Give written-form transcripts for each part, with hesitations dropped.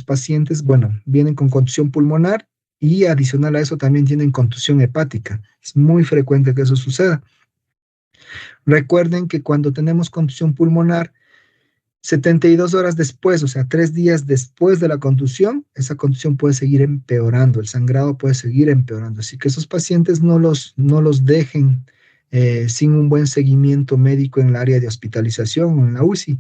pacientes, bueno, vienen con contusión pulmonar y adicional a eso también tienen contusión hepática. Es muy frecuente que eso suceda. Recuerden que cuando tenemos contusión pulmonar, 72 horas después, o sea, 3 días después de la contusión, esa contusión puede seguir empeorando, el sangrado puede seguir empeorando. Así que esos pacientes no los dejen sin un buen seguimiento médico en el área de hospitalización o en la UCI,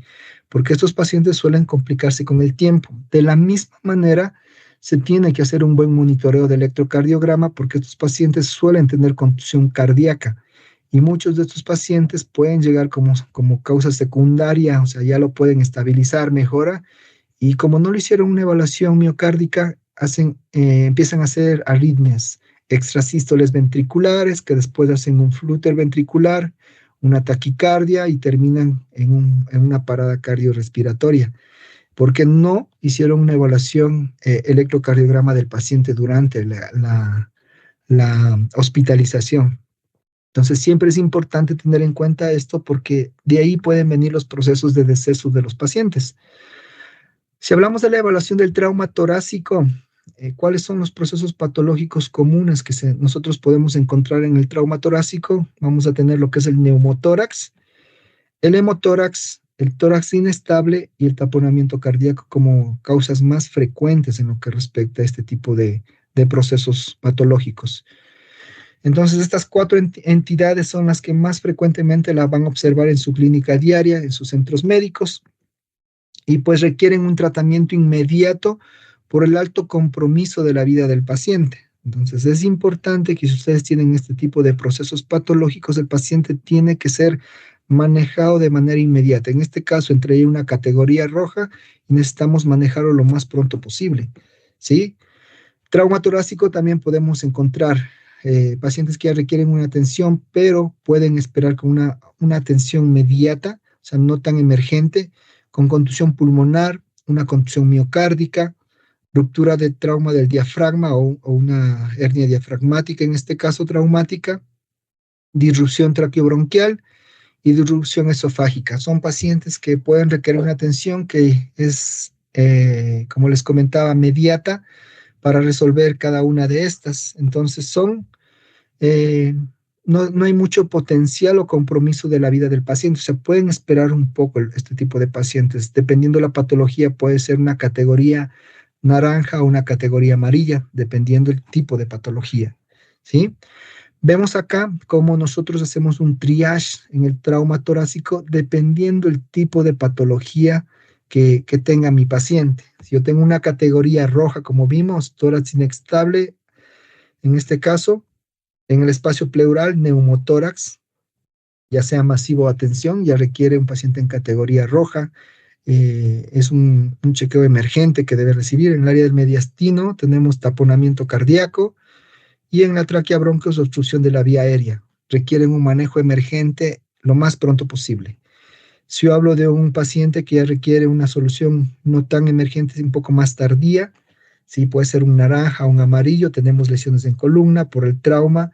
porque estos pacientes suelen complicarse con el tiempo. De la misma manera, se tiene que hacer un buen monitoreo de electrocardiograma porque estos pacientes suelen tener contusión cardíaca y muchos de estos pacientes pueden llegar como causa secundaria, o sea, ya lo pueden estabilizar, mejora, y como no le hicieron una evaluación miocárdica, empiezan a hacer arritmias, extrasístoles ventriculares, que después hacen un flúter ventricular, una taquicardia y terminan en una parada cardiorrespiratoria, porque no hicieron una evaluación electrocardiograma del paciente durante la hospitalización. Entonces, siempre es importante tener en cuenta esto porque de ahí pueden venir los procesos de deceso de los pacientes. Si hablamos de la evaluación del trauma torácico, ¿cuáles son los procesos patológicos comunes que nosotros podemos encontrar en el trauma torácico? Vamos a tener lo que es el neumotórax, el hemotórax, el tórax inestable y el taponamiento cardíaco como causas más frecuentes en lo que respecta a este tipo de procesos patológicos. Entonces, estas cuatro entidades son las que más frecuentemente la van a observar en su clínica diaria, en sus centros médicos, y pues requieren un tratamiento inmediato por el alto compromiso de la vida del paciente. Entonces, es importante que si ustedes tienen este tipo de procesos patológicos, el paciente tiene que ser manejado de manera inmediata. En este caso, entre una categoría roja y necesitamos manejarlo lo más pronto posible, ¿sí? Trauma torácico también podemos encontrar pacientes que ya requieren una atención, pero pueden esperar con una atención mediata, o sea, no tan emergente, con contusión pulmonar, una contusión miocárdica, ruptura de trauma del diafragma o una hernia diafragmática, en este caso traumática, disrupción traqueobronquial y disrupción esofágica. Son pacientes que pueden requerir una atención que es, como les comentaba, mediata para resolver cada una de estas. Entonces eh, no hay mucho potencial o compromiso de la vida del paciente. O sea, pueden esperar un poco este tipo de pacientes. Dependiendo de la patología, puede ser una categoría naranja o una categoría amarilla, dependiendo del tipo de patología, ¿sí? Vemos acá cómo nosotros hacemos un triage en el trauma torácico dependiendo el tipo de patología que tenga mi paciente. Si yo tengo una categoría roja, como vimos, tórax inestable, en este caso, en el espacio pleural, neumotórax, ya sea masivo o atención, ya requiere un paciente en categoría roja. Es un chequeo emergente que debe recibir. En el área del mediastino tenemos taponamiento cardíaco y en la tráquea bronquios obstrucción de la vía aérea. Requieren un manejo emergente lo más pronto posible. Si yo hablo de un paciente que ya requiere una solución no tan emergente, un poco más tardía, sí, puede ser un naranja, un amarillo, tenemos lesiones en columna por el trauma.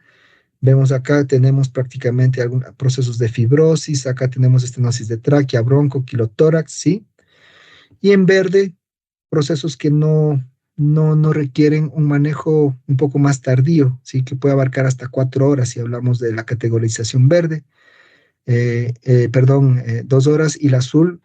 Vemos acá, tenemos prácticamente algunos procesos de fibrosis, acá tenemos estenosis de tráquea, bronco, quilotórax, ¿sí? Y en verde, procesos que no requieren un manejo un poco más tardío, ¿sí? Que puede abarcar hasta 4 horas si hablamos de la categorización verde, perdón, 2 horas y el azul,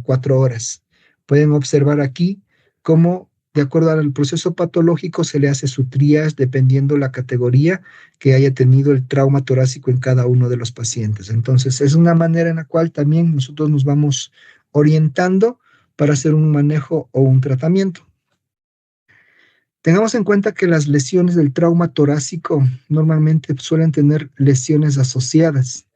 4 horas. Pueden observar aquí cómo, de acuerdo al proceso patológico, se le hace su triage dependiendo la categoría que haya tenido el trauma torácico en cada uno de los pacientes. Entonces, es una manera en la cual también nosotros nos vamos orientando para hacer un manejo o un tratamiento. Tengamos en cuenta que las lesiones del trauma torácico normalmente suelen tener lesiones asociadas.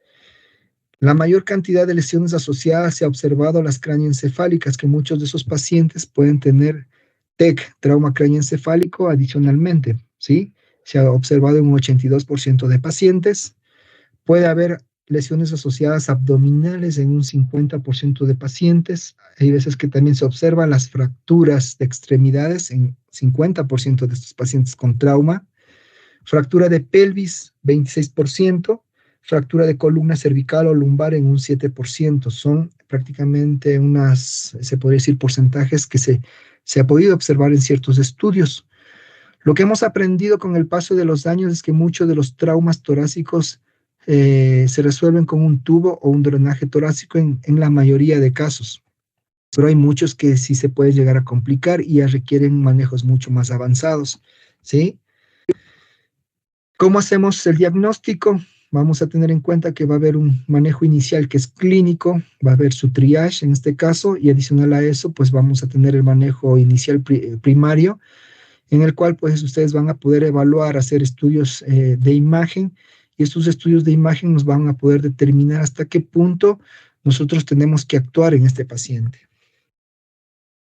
La mayor cantidad de lesiones asociadas se ha observado las cráneoencefálicas, que muchos de esos pacientes pueden tener TEC, trauma cráneoencefálico, adicionalmente, ¿sí? Se ha observado en un 82% de pacientes. Puede haber lesiones asociadas abdominales en un 50% de pacientes. Hay veces que también se observan las fracturas de extremidades en 50% de estos pacientes con trauma. Fractura de pelvis, 26%. Fractura de columna cervical o lumbar en un 7%. Son prácticamente se podría decir, porcentajes que Se ha podido observar en ciertos estudios. Lo que hemos aprendido con el paso de los años es que muchos de los traumas torácicos se resuelven con un tubo o un drenaje torácico en la mayoría de casos. Pero hay muchos que sí se pueden llegar a complicar y ya requieren manejos mucho más avanzados, ¿sí? ¿Cómo hacemos el diagnóstico? Vamos a tener en cuenta que va a haber un manejo inicial que es clínico, va a haber su triage en este caso, y adicional a eso, pues vamos a tener el manejo inicial primario, en el cual pues ustedes van a poder evaluar, hacer estudios de imagen, y estos estudios de imagen nos van a poder determinar hasta qué punto nosotros tenemos que actuar en este paciente.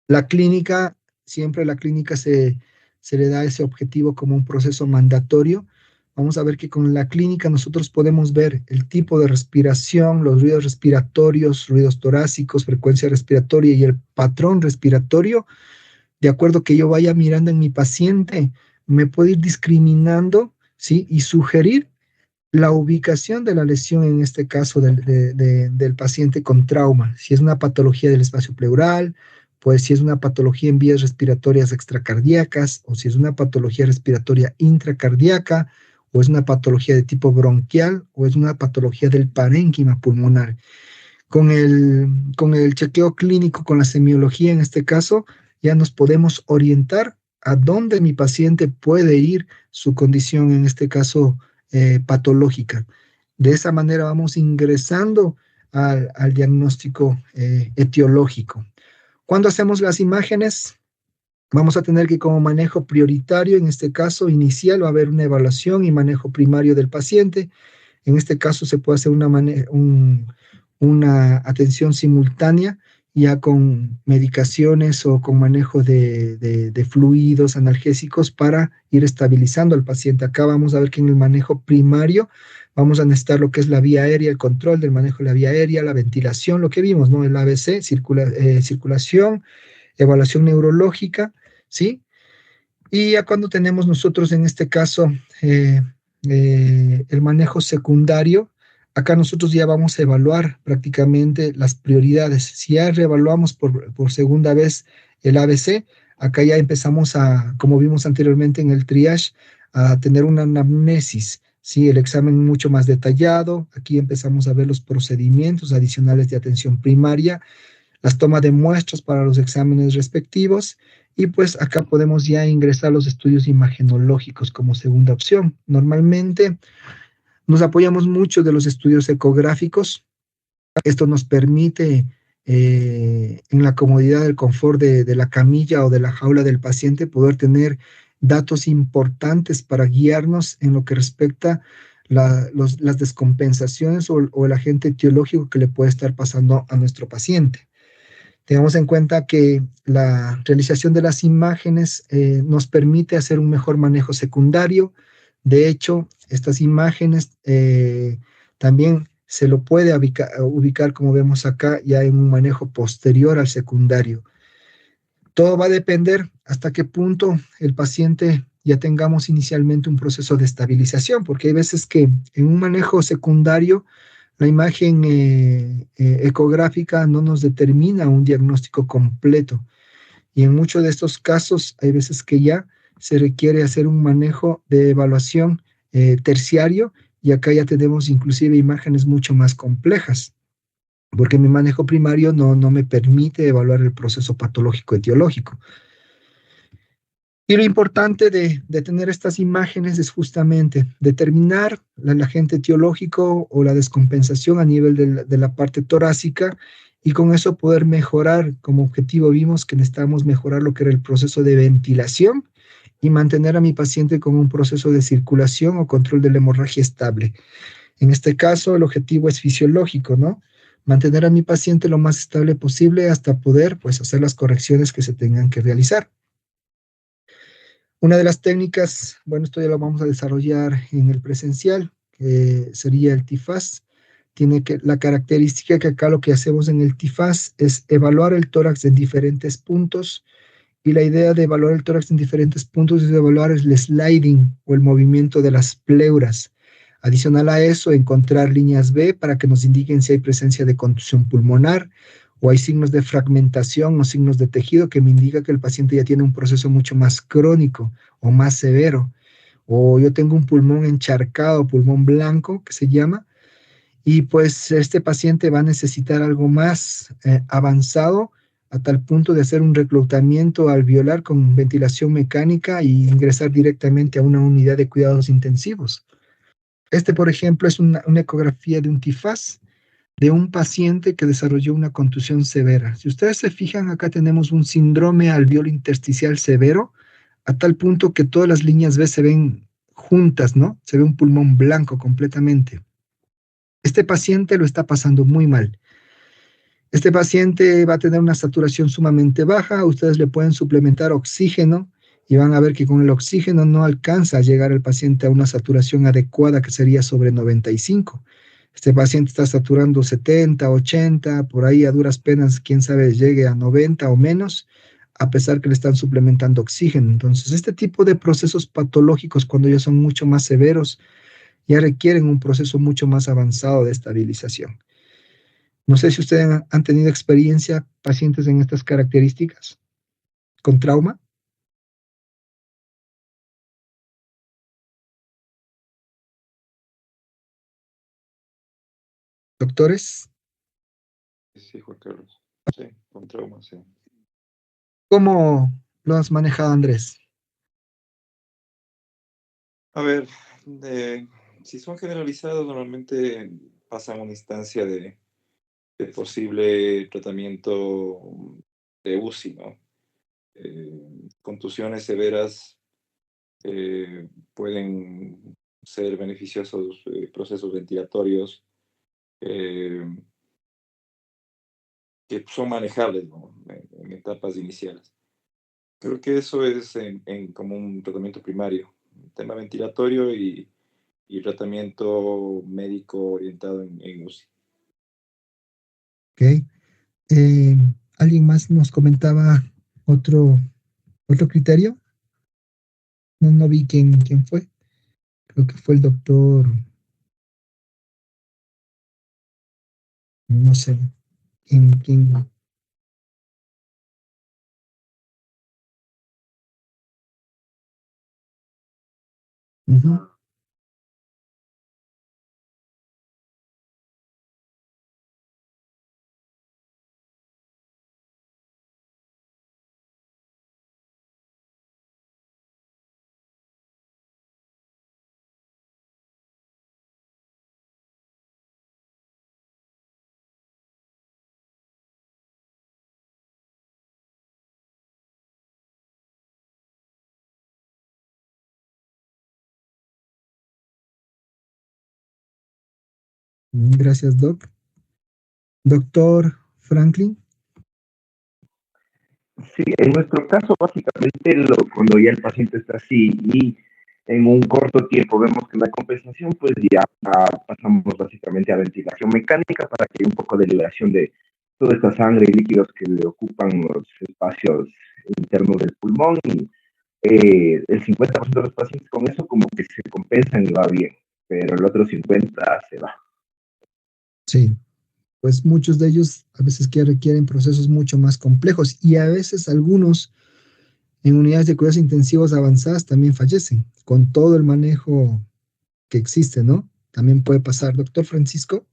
La clínica, siempre la clínica se le da ese objetivo como un proceso mandatorio. Vamos a ver que con la clínica nosotros podemos ver el tipo de respiración, los ruidos respiratorios, ruidos torácicos, frecuencia respiratoria y el patrón respiratorio. De acuerdo que yo vaya mirando en mi paciente, me puedo ir discriminando, ¿sí? Y sugerir la ubicación de la lesión, en este caso del paciente con trauma. Si es una patología del espacio pleural, pues si es una patología en vías respiratorias extracardíacas, o si es una patología respiratoria intracardíaca, o es una patología de tipo bronquial, o es una patología del parénquima pulmonar. Con el chequeo clínico, con la semiología en este caso, ya nos podemos orientar a dónde mi paciente puede ir su condición, en este caso patológica. De esa manera vamos ingresando al diagnóstico etiológico. Cuando hacemos las imágenes, vamos a tener que como manejo prioritario, en este caso inicial, va a haber una evaluación y manejo primario del paciente. En este caso se puede hacer una atención simultánea, ya con medicaciones o con manejo de fluidos analgésicos para ir estabilizando al paciente. Acá vamos a ver que en el manejo primario vamos a necesitar lo que es la vía aérea, el control del manejo de la vía aérea, la ventilación, lo que vimos, ¿no? El ABC, circulación, evaluación neurológica, ¿sí? Y ya cuando tenemos nosotros en este caso el manejo secundario, acá nosotros ya vamos a evaluar prácticamente las prioridades. Si ya reevaluamos por segunda vez el ABC, acá ya empezamos a, como vimos anteriormente en el triage, a tener una anamnesis, ¿sí? El examen mucho más detallado. Aquí empezamos a ver los procedimientos adicionales de atención primaria, las tomas de muestras para los exámenes respectivos, y pues acá podemos ya ingresar los estudios imagenológicos como segunda opción. Normalmente nos apoyamos mucho de los estudios ecográficos. Esto nos permite, en la comodidad del confort de la camilla o de la jaula del paciente, poder tener datos importantes para guiarnos en lo que respecta las descompensaciones o el agente etiológico que le puede estar pasando a nuestro paciente. Tengamos en cuenta que la realización de las imágenes nos permite hacer un mejor manejo secundario. De hecho, estas imágenes también se lo puede ubicar, como vemos acá, ya en un manejo posterior al secundario. Todo va a depender hasta qué punto el paciente ya tengamos inicialmente un proceso de estabilización, porque hay veces que en un manejo secundario la imagen ecográfica no nos determina un diagnóstico completo, y en muchos de estos casos hay veces que ya se requiere hacer un manejo de evaluación terciario, y acá ya tenemos inclusive imágenes mucho más complejas, porque mi manejo primario no me permite evaluar el proceso patológico etiológico. Y lo importante de tener estas imágenes es justamente determinar el agente etiológico o la descompensación a nivel de la parte torácica, y con eso poder mejorar. Como objetivo vimos que necesitamos mejorar lo que era el proceso de ventilación y mantener a mi paciente con un proceso de circulación o control de la hemorragia estable. En este caso, el objetivo es fisiológico, ¿no? Mantener a mi paciente lo más estable posible hasta poder, pues, hacer las correcciones que se tengan que realizar. Una de las técnicas, bueno, esto ya lo vamos a desarrollar en el presencial, que sería el TIFAS. Tiene la característica que acá lo que hacemos en el TIFAS es evaluar el tórax en diferentes puntos, y la idea de evaluar el tórax en diferentes puntos es evaluar el sliding o el movimiento de las pleuras. Adicional a eso, encontrar líneas B para que nos indiquen si hay presencia de contusión pulmonar, o hay signos de fragmentación o signos de tejido que me indica que el paciente ya tiene un proceso mucho más crónico o más severo, o yo tengo un pulmón encharcado, pulmón blanco, que se llama, y pues este paciente va a necesitar algo más avanzado a tal punto de hacer un reclutamiento alveolar con ventilación mecánica y ingresar directamente a una unidad de cuidados intensivos. Este, por ejemplo, es una ecografía de un tifaz de un paciente que desarrolló una contusión severa. Si ustedes se fijan, acá tenemos un síndrome alveolo intersticial severo, a tal punto que todas las líneas B se ven juntas, ¿no? Se ve un pulmón blanco completamente. Este paciente lo está pasando muy mal. Este paciente va a tener una saturación sumamente baja, ustedes le pueden suplementar oxígeno y van a ver que con el oxígeno no alcanza a llegar el paciente a una saturación adecuada que sería sobre 95. Este paciente está saturando 70, 80, por ahí a duras penas, quién sabe, llegue a 90 o menos, a pesar que le están suplementando oxígeno. Entonces, este tipo de procesos patológicos, cuando ya son mucho más severos, ya requieren un proceso mucho más avanzado de estabilización. No sé si ustedes han tenido experiencia, pacientes en estas características, con trauma, doctores. Sí, Juan Carlos. Sí, con trauma, sí. ¿Cómo lo has manejado, Andrés? A ver, si son generalizados, normalmente pasan una instancia de posible tratamiento de UCI, ¿no? Contusiones severas pueden ser beneficiosos procesos ventilatorios eh, que son manejables, ¿no? En etapas iniciales. Creo que eso es como un tratamiento primario, un tema ventilatorio y tratamiento médico orientado en UCI. Ok. Eh, ¿Alguien más nos comentaba otro, otro criterio? No, no vi quién fue. Creo que fue el doctor, no sé, quién. Ujú. Gracias, Doc. Doctor Franklin. Sí, en nuestro caso, básicamente, cuando ya el paciente está así y en un corto tiempo vemos que la compensación, pues ya pasamos básicamente a ventilación mecánica para que haya un poco de liberación de toda esta sangre y líquidos que le ocupan los espacios internos del pulmón. Y el 50% de los pacientes con eso como que se compensan y va bien, pero el otro 50% se va. Sí, pues muchos de ellos a veces que requieren procesos mucho más complejos y a veces algunos en unidades de cuidados intensivos avanzadas también fallecen con todo el manejo que existe, ¿no? También puede pasar. Doctor Francisco,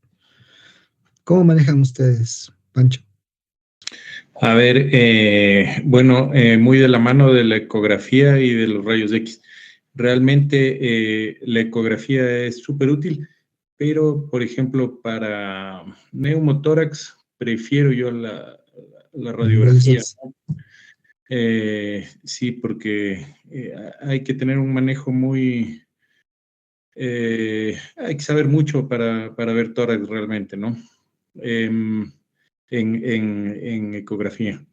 ¿cómo manejan ustedes, Pancho? A ver, bueno, muy de la mano de la ecografía y de los rayos X. Realmente la ecografía es súper útil, pero, por ejemplo, para neumotórax, prefiero yo la Rayos radiografía. X. Sí, porque hay que tener un manejo muy... hay que saber mucho para ver tórax realmente, ¿no? En ecografía.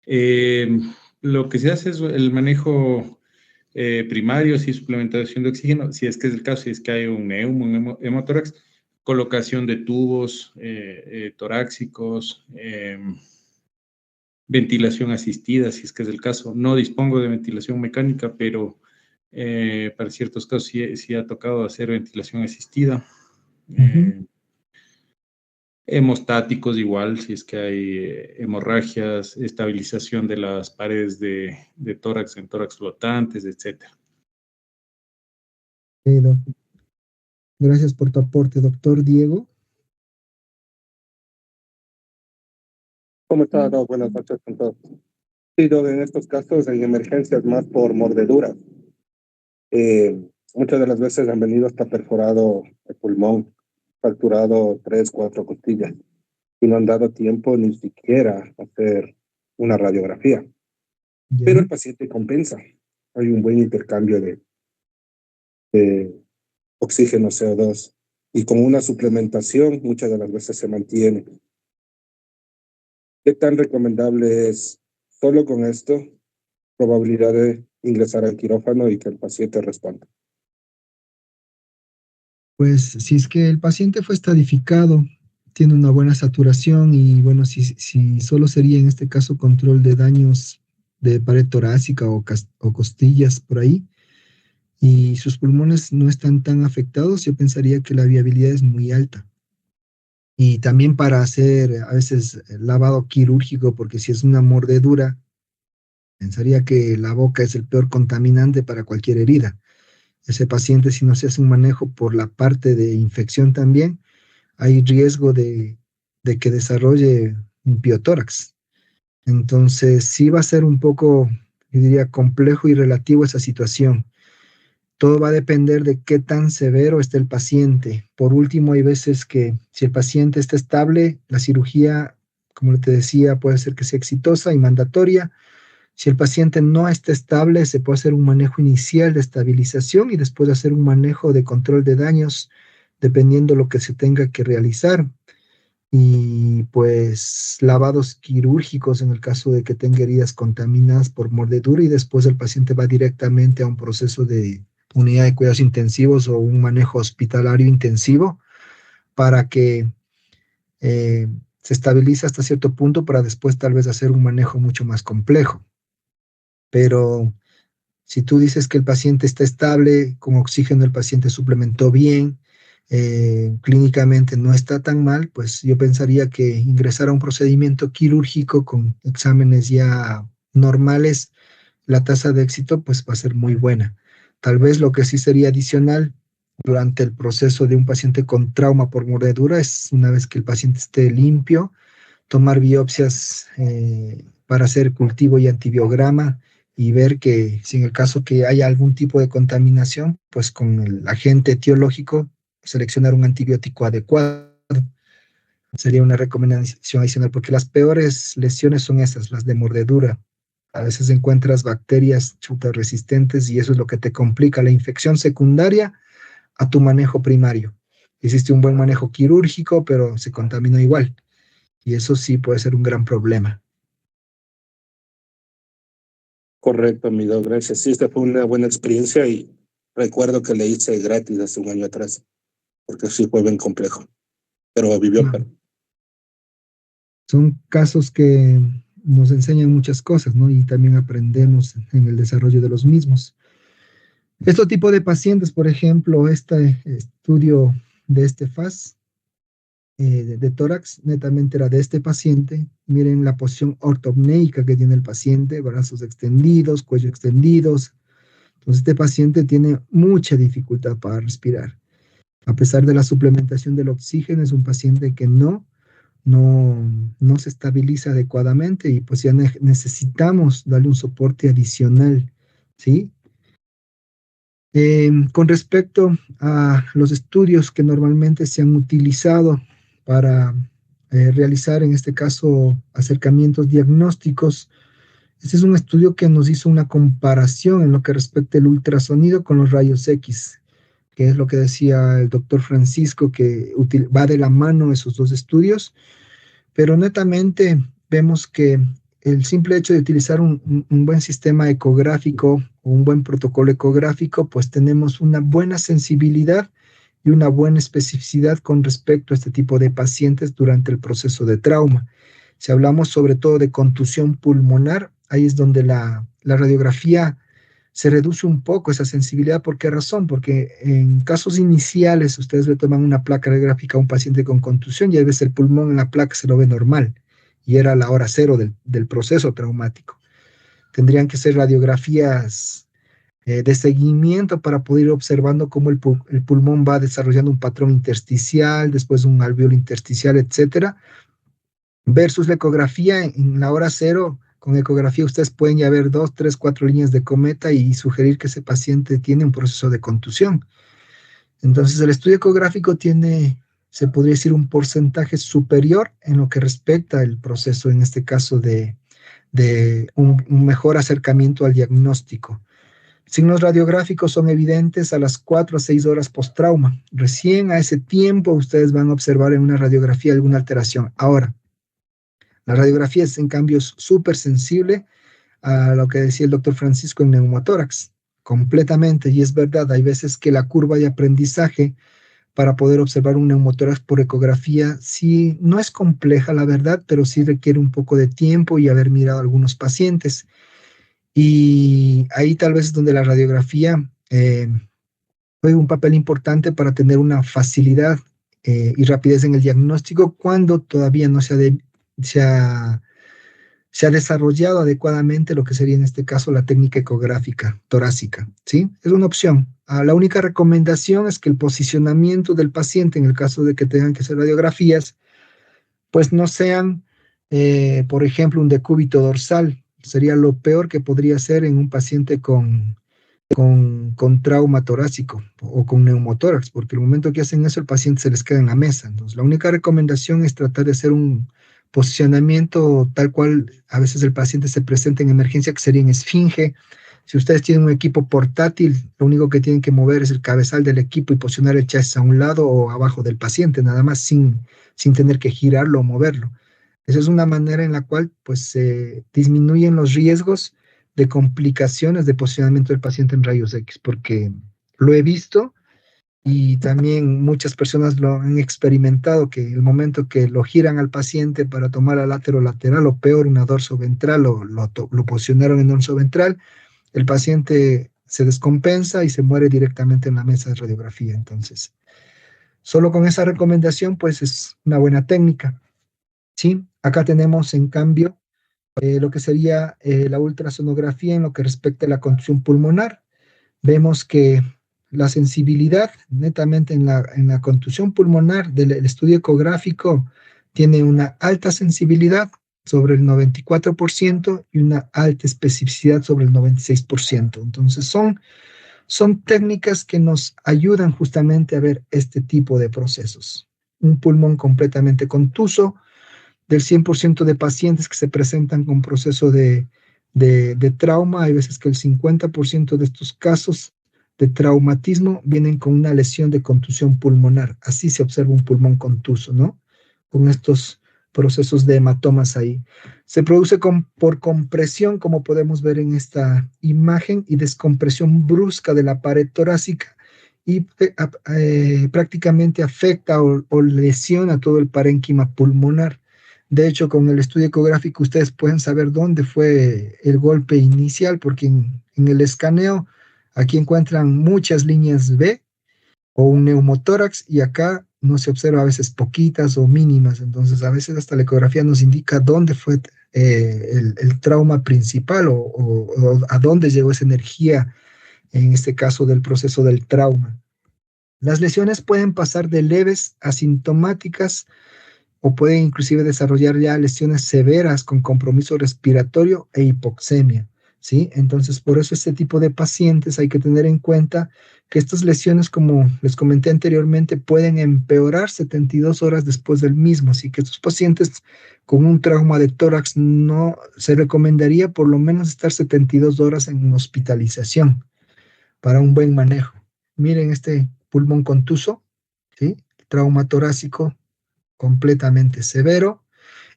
Eh, lo que se hace es el manejo primario, si suplementación de oxígeno, si es que es el caso, si es que hay un hemotórax, colocación de tubos torácicos, ventilación asistida, si es que es el caso. No dispongo de ventilación mecánica, pero para ciertos casos sí ha tocado hacer ventilación asistida. Ujú. hemostáticos igual, si es que hay hemorragias, estabilización de las paredes de tórax en tórax flotantes, etc. Gracias por tu aporte, doctor Diego. ¿Cómo está, Doc? Buenas noches con todos. Sí, Doc, en estos casos, en emergencias más por mordeduras. Muchas de las veces han venido hasta perforado el pulmón, fracturado 3, 4 costillas, y no han dado tiempo ni siquiera a hacer una radiografía. Ya. Pero el paciente compensa. Hay un buen intercambio de oxígeno CO2, y con una suplementación muchas de las veces se mantiene. ¿Qué tan recomendable es, solo con esto, probabilidad de ingresar al quirófano y que el paciente responda? Pues si es que el paciente fue estadificado, tiene una buena saturación y bueno, si solo sería en este caso control de daños de pared torácica o costillas por ahí, y sus pulmones no están tan afectados, yo pensaría que la viabilidad es muy alta. Y también para hacer a veces lavado quirúrgico, porque si es una mordedura, pensaría que la boca es el peor contaminante para cualquier herida. Ese paciente, si no se hace un manejo por la parte de infección también, hay riesgo de que desarrolle un piotórax. Entonces, sí va a ser un poco, yo diría, complejo y relativo esa situación. Todo va a depender de qué tan severo esté el paciente. Por último, hay veces que si el paciente está estable, la cirugía, como te decía, puede ser que sea exitosa y mandatoria. Si el paciente no está estable, se puede hacer un manejo inicial de estabilización y después hacer un manejo de control de daños, dependiendo lo que se tenga que realizar. Y pues lavados quirúrgicos en el caso de que tenga heridas contaminadas por mordedura, y después el paciente va directamente a un proceso de unidad de cuidados intensivos o un manejo hospitalario intensivo para que se estabilice hasta cierto punto para después tal vez hacer un manejo mucho más complejo. Pero si tú dices que el paciente está estable, con oxígeno el paciente suplementó bien, clínicamente no está tan mal, pues yo pensaría que ingresar a un procedimiento quirúrgico con exámenes ya normales, la tasa de éxito pues va a ser muy buena. Tal vez lo que sí sería adicional durante el proceso de un paciente con trauma por mordedura es, una vez que el paciente esté limpio, tomar biopsias para hacer cultivo y antibiograma y ver que si en el caso que haya algún tipo de contaminación, pues con el agente etiológico, seleccionar un antibiótico adecuado. Sería una recomendación adicional, porque las peores lesiones son esas, las de mordedura. A veces encuentras bacterias chutas resistentes y eso es lo que te complica la infección secundaria a tu manejo primario. Hiciste un buen manejo quirúrgico, pero se contaminó igual. Y eso sí puede ser un gran problema. Correcto, mi Doc, gracias. Sí, esta fue una buena experiencia y recuerdo que le hice gratis hace un año atrás, porque sí fue bien complejo, pero vivió. Claro. Son casos que nos enseñan muchas cosas, ¿no? Y también aprendemos en el desarrollo de los mismos. Este tipo de pacientes, por ejemplo, este estudio de este FAS de tórax, netamente era de este paciente. Miren la posición ortopneica que tiene el paciente, brazos extendidos, cuello extendidos. Entonces, este paciente tiene mucha dificultad para respirar. A pesar de la suplementación del oxígeno, es un paciente que no se estabiliza adecuadamente y pues ya necesitamos darle un soporte adicional, ¿sí? Con respecto a los estudios que normalmente se han utilizado para realizar, en este caso, acercamientos diagnósticos, este es un estudio que nos hizo una comparación en lo que respecta al ultrasonido con los rayos X, que es lo que decía el doctor Francisco, que va de la mano esos dos estudios, pero netamente vemos que el simple hecho de utilizar un buen sistema ecográfico o un buen protocolo ecográfico, pues tenemos una buena sensibilidad y una buena especificidad con respecto a este tipo de pacientes durante el proceso de trauma. Si hablamos sobre todo de contusión pulmonar, ahí es donde la radiografía se reduce un poco esa sensibilidad. ¿Por qué razón? Porque en casos iniciales ustedes le toman una placa radiográfica a un paciente con contusión y a veces el pulmón en la placa se lo ve normal y era la hora cero del proceso traumático. Tendrían que ser radiografías de seguimiento para poder ir observando cómo el pulmón va desarrollando un patrón intersticial, después un alveolo intersticial, etcétera, versus la ecografía en la hora cero. Con ecografía ustedes pueden ya ver 2, 3, 4 líneas de cometa y sugerir que ese paciente tiene un proceso de contusión. Entonces el estudio ecográfico tiene, se podría decir, un porcentaje superior en lo que respecta al proceso, en este caso de un mejor acercamiento al diagnóstico. Signos radiográficos son evidentes a las 4 a 6 horas post-trauma. Recién a ese tiempo ustedes van a observar en una radiografía alguna alteración. Ahora, la radiografía es en cambio súper sensible a lo que decía el doctor Francisco en neumotórax, completamente, y es verdad, hay veces que la curva de aprendizaje para poder observar un neumotórax por ecografía sí no es compleja, la verdad, pero sí requiere un poco de tiempo y haber mirado a algunos pacientes. Y ahí tal vez es donde la radiografía juega un papel importante para tener una facilidad y rapidez en el diagnóstico cuando todavía no se ha desarrollado adecuadamente lo que sería en este caso la técnica ecográfica torácica, ¿sí? Es una opción. La única recomendación es que el posicionamiento del paciente, en el caso de que tengan que hacer radiografías, pues no sean, por ejemplo, un decúbito dorsal. Sería lo peor que podría ser en un paciente con trauma torácico o con neumotórax, porque el momento que hacen eso, el paciente se les queda en la mesa. Entonces, la única recomendación es tratar de hacer un posicionamiento tal cual a veces el paciente se presenta en emergencia, que sería en esfinge. Si ustedes tienen un equipo portátil, lo único que tienen que mover es el cabezal del equipo y posicionar el chasis a un lado o abajo del paciente, nada más sin tener que girarlo o moverlo. Esa es una manera en la cual pues se disminuyen los riesgos de complicaciones de posicionamiento del paciente en rayos X, porque lo he visto y también muchas personas lo han experimentado, que el momento que lo giran al paciente para tomar al lateral o peor una dorsoventral o lo posicionaron en dorsoventral, el paciente se descompensa y se muere directamente en la mesa de radiografía. Entonces, solo con esa recomendación pues es una buena técnica, ¿sí? Acá tenemos en cambio lo que sería la ultrasonografía en lo que respecta a la contusión pulmonar. Vemos que la sensibilidad netamente en la contusión pulmonar del estudio ecográfico tiene una alta sensibilidad sobre el 94% y una alta especificidad sobre el 96%. Entonces son técnicas que nos ayudan justamente a ver este tipo de procesos. Un pulmón completamente contuso, del 100% de pacientes que se presentan con proceso de trauma, hay veces que el 50% de estos casos de traumatismo vienen con una lesión de contusión pulmonar. Así se observa un pulmón contuso, ¿no? Con estos procesos de hematomas ahí. Se produce por compresión, como podemos ver en esta imagen, y descompresión brusca de la pared torácica y prácticamente afecta o lesiona todo el parénquima pulmonar. De hecho, con el estudio ecográfico ustedes pueden saber dónde fue el golpe inicial, porque en el escaneo aquí encuentran muchas líneas B o un neumotórax y acá no se observa a veces poquitas o mínimas. Entonces, a veces hasta la ecografía nos indica dónde fue el trauma principal o a dónde llegó esa energía, en este caso del proceso del trauma. Las lesiones pueden pasar de leves a sintomáticas o pueden inclusive desarrollar ya lesiones severas con compromiso respiratorio e hipoxemia, ¿sí? Entonces, por eso este tipo de pacientes hay que tener en cuenta que estas lesiones, como les comenté anteriormente, pueden empeorar 72 horas después del mismo, así que estos pacientes con un trauma de tórax no se recomendaría por lo menos estar 72 horas en hospitalización para un buen manejo. Miren este pulmón contuso, ¿sí? Trauma torácico completamente severo,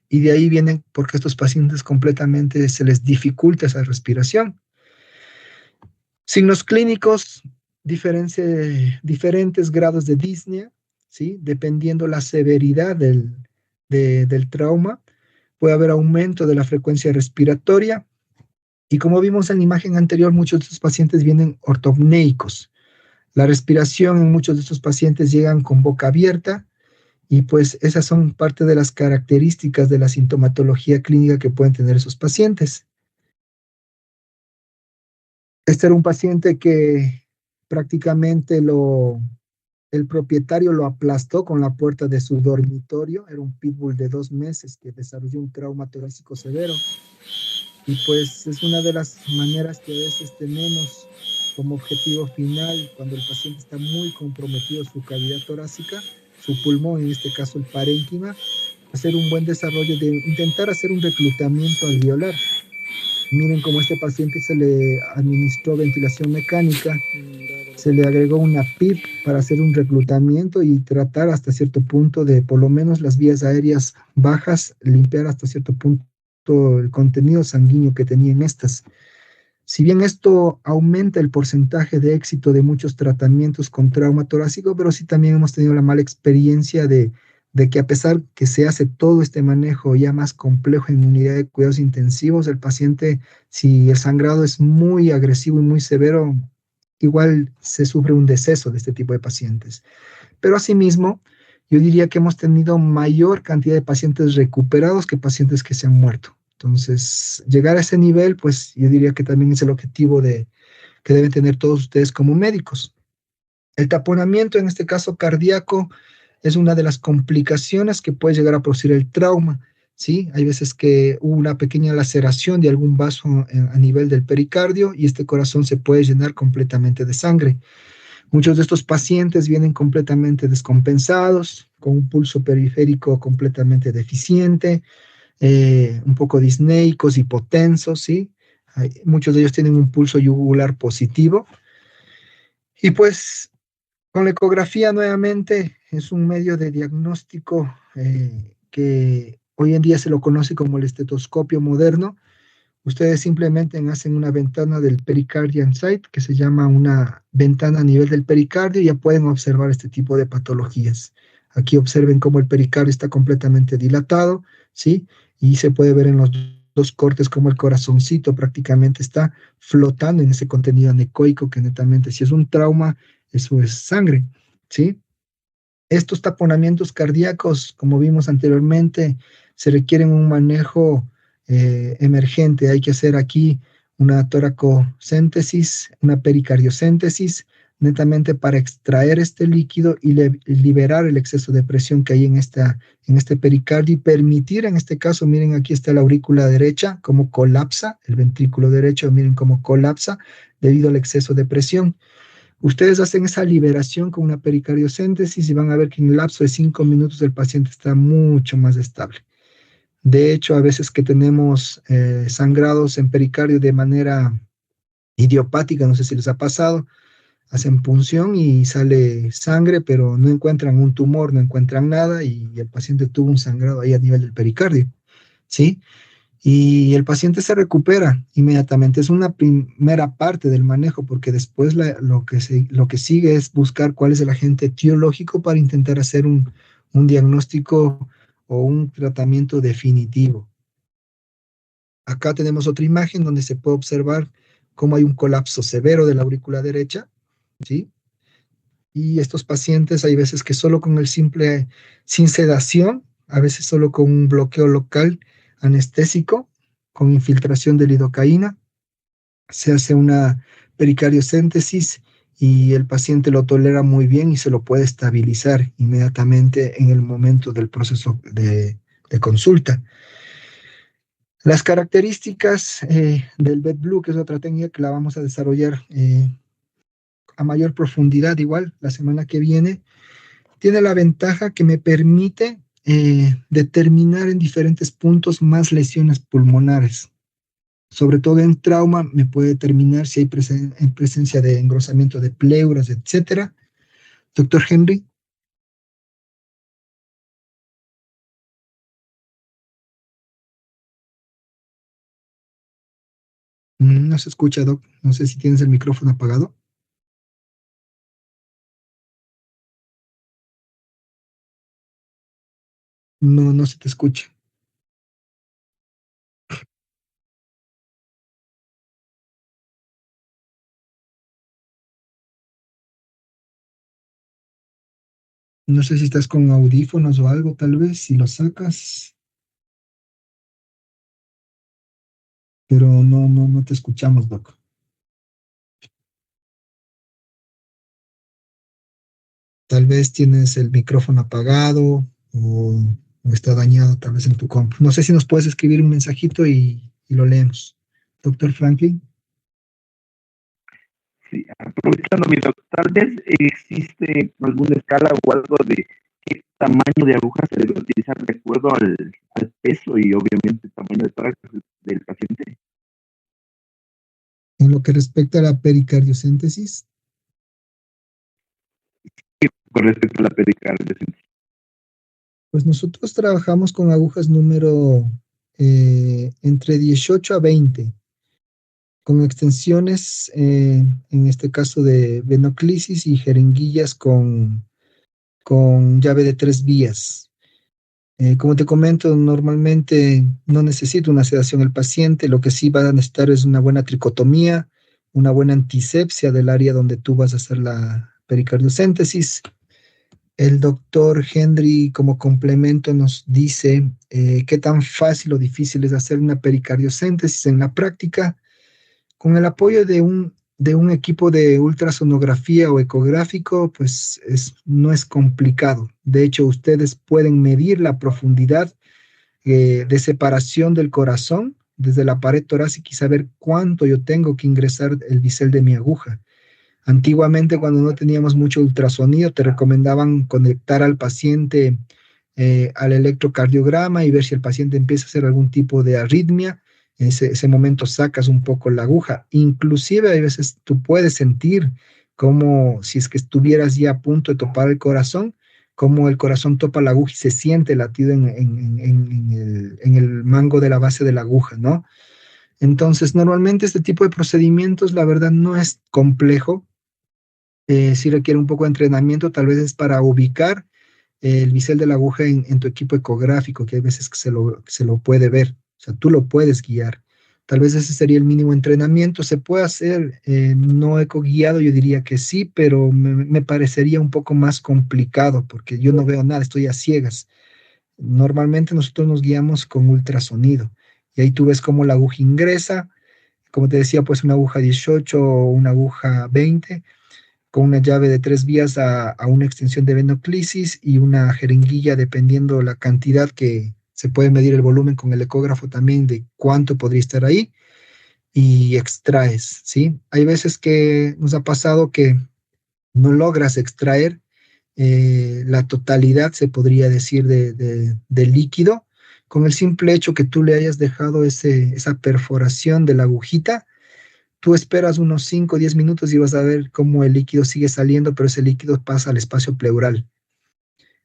y de ahí vienen porque estos pacientes completamente se les dificulta esa respiración. Signos clínicos, diferentes grados de disnea, ¿sí? Dependiendo la severidad del trauma, puede haber aumento de la frecuencia respiratoria, Y como vimos en la imagen anterior, muchos de estos pacientes vienen ortopnéicos. La respiración en muchos de estos pacientes llegan con boca abierta y pues esas son parte de las características de la sintomatología clínica que pueden tener esos pacientes. Este era un paciente que prácticamente el propietario lo aplastó con la puerta de su dormitorio. Era un pitbull de 2 meses que desarrolló un trauma torácico severo. Y pues es una de las maneras que a veces tenemos como objetivo final cuando el paciente está muy comprometido su cavidad torácica, su pulmón, en este caso el parénquima, hacer un buen desarrollo de intentar hacer un reclutamiento alveolar. Miren cómo a este paciente se le administró ventilación mecánica, se le agregó una PIP para hacer un reclutamiento y tratar hasta cierto punto de, por lo menos las vías aéreas bajas, limpiar hasta cierto punto el contenido sanguíneo que tenían estas. Si bien esto aumenta el porcentaje de éxito de muchos tratamientos con trauma torácico, pero sí también hemos tenido la mala experiencia de que a pesar que se hace todo este manejo ya más complejo en unidad de cuidados intensivos, el paciente, si el sangrado es muy agresivo y muy severo, igual se sufre un deceso de este tipo de pacientes. Pero asimismo, yo diría que hemos tenido mayor cantidad de pacientes recuperados que pacientes que se han muerto. Entonces, llegar a ese nivel, pues yo diría que también es el objetivo que deben tener todos ustedes como médicos. El taponamiento, en este caso cardíaco, es una de las complicaciones que puede llegar a producir el trauma. ¿Sí? Hay veces que hubo una pequeña laceración de algún vaso a nivel del pericardio y este corazón se puede llenar completamente de sangre. Muchos de estos pacientes vienen completamente descompensados, con un pulso periférico completamente deficiente, un poco disneicos, hipotensos, ¿sí? Muchos de ellos tienen un pulso yugular positivo. Y pues con la ecografía nuevamente es un medio de diagnóstico que hoy en día se lo conoce como el estetoscopio moderno. Ustedes simplemente hacen una ventana del pericardial site, que se llama una ventana a nivel del pericardio, y ya pueden observar este tipo de patologías. Aquí observen cómo el pericardio está completamente dilatado, ¿sí? Y se puede ver en los dos cortes cómo el corazoncito prácticamente está flotando en ese contenido anecoico, que netamente si es un trauma, eso es sangre, ¿sí? Estos taponamientos cardíacos, como vimos anteriormente, se requieren un manejo emergente. Hay que hacer aquí una toracocéntesis, una pericardiocéntesis, netamente para extraer este líquido y liberar el exceso de presión que hay en este pericardio y permitir, en este caso, miren, aquí está la aurícula derecha, cómo colapsa, el ventrículo derecho, miren cómo colapsa debido al exceso de presión. Ustedes hacen esa liberación con una pericardiocéntesis y van a ver que en el lapso de 5 minutos el paciente está mucho más estable. De hecho, a veces que tenemos sangrados en pericardio de manera idiopática, no sé si les ha pasado, hacen punción y sale sangre, pero no encuentran un tumor, no encuentran nada y el paciente tuvo un sangrado ahí a nivel del pericardio, ¿sí? Y el paciente se recupera inmediatamente. Es una primera parte del manejo, porque después lo que sigue es buscar cuál es el agente etiológico para intentar hacer un diagnóstico o un tratamiento definitivo. Acá tenemos otra imagen donde se puede observar cómo hay un colapso severo de la aurícula derecha, ¿sí? Y estos pacientes hay veces que solo con el simple, sin sedación, a veces solo con un bloqueo local anestésico, con infiltración de lidocaína, se hace una pericardiocéntesis y el paciente lo tolera muy bien y se lo puede estabilizar inmediatamente en el momento del proceso de consulta. Las características del BedBlue, que es otra técnica que la vamos a desarrollar a mayor profundidad igual la semana que viene, tiene la ventaja que me permite determinar en diferentes puntos más lesiones pulmonares. Sobre todo en trauma, me puede determinar si hay presencia de engrosamiento de pleuras, etcétera. Doctor Henry. No se escucha, Doc. No sé si tienes el micrófono apagado. No, no se te escucha. No sé si estás con audífonos o algo, tal vez, si lo sacas, pero no te escuchamos, Doc. Tal vez tienes el micrófono apagado o está dañado tal vez en tu compu. No sé si nos puedes escribir un mensajito y lo leemos. Doctor Franklin. Sí, aprovechando mi doctor, tal vez existe alguna escala o algo de qué tamaño de aguja se debe utilizar de acuerdo al peso y obviamente el tamaño de tórax del paciente. En lo que respecta a la pericardiocentesis, Con respecto a la pericardiocentesis. pues nosotros trabajamos con agujas número entre 18 a 20, con extensiones, en este caso de venoclisis y jeringuillas con llave de 3 vías. Como te comento, normalmente no necesita una sedación el paciente, lo que sí va a necesitar es una buena tricotomía, una buena antisepsia del área donde tú vas a hacer la pericardiocéntesis. El doctor Henry, como complemento, nos dice qué tan fácil o difícil es hacer una pericardiocéntesis en la práctica. Con el apoyo de un equipo de ultrasonografía o ecográfico, pues no es complicado. De hecho, ustedes pueden medir la profundidad de separación del corazón desde la pared torácica y saber cuánto yo tengo que ingresar el bisel de mi aguja. Antiguamente, cuando no teníamos mucho ultrasonido, te recomendaban conectar al paciente al electrocardiograma y ver si el paciente empieza a hacer algún tipo de arritmia. En ese momento sacas un poco la aguja. Inclusive hay veces tú puedes sentir como si es que estuvieras ya a punto de topar el corazón, como el corazón topa la aguja y se siente latido en el mango de la base de la aguja, ¿no? Entonces, normalmente este tipo de procedimientos, la verdad, no es complejo. Sí requiere un poco de entrenamiento, tal vez es para ubicar el bisel de la aguja en tu equipo ecográfico, que hay veces que se lo puede ver, o sea, tú lo puedes guiar. Tal vez ese sería el mínimo entrenamiento. ¿Se puede hacer no eco guiado? Yo diría que sí, pero me parecería un poco más complicado porque yo no veo nada, estoy a ciegas. Normalmente nosotros nos guiamos con ultrasonido y ahí tú ves cómo la aguja ingresa, como te decía, pues una aguja 18 o una aguja 20 con una llave de 3 vías a una extensión de venoclisis y una jeringuilla, dependiendo la cantidad que se puede medir el volumen con el ecógrafo también de cuánto podría estar ahí, y extraes, ¿sí? Hay veces que nos ha pasado que no logras extraer la totalidad, se podría decir, de líquido, con el simple hecho que tú le hayas dejado esa perforación de la agujita. Tú esperas unos 5 o 10 minutos y vas a ver cómo el líquido sigue saliendo, pero ese líquido pasa al espacio pleural.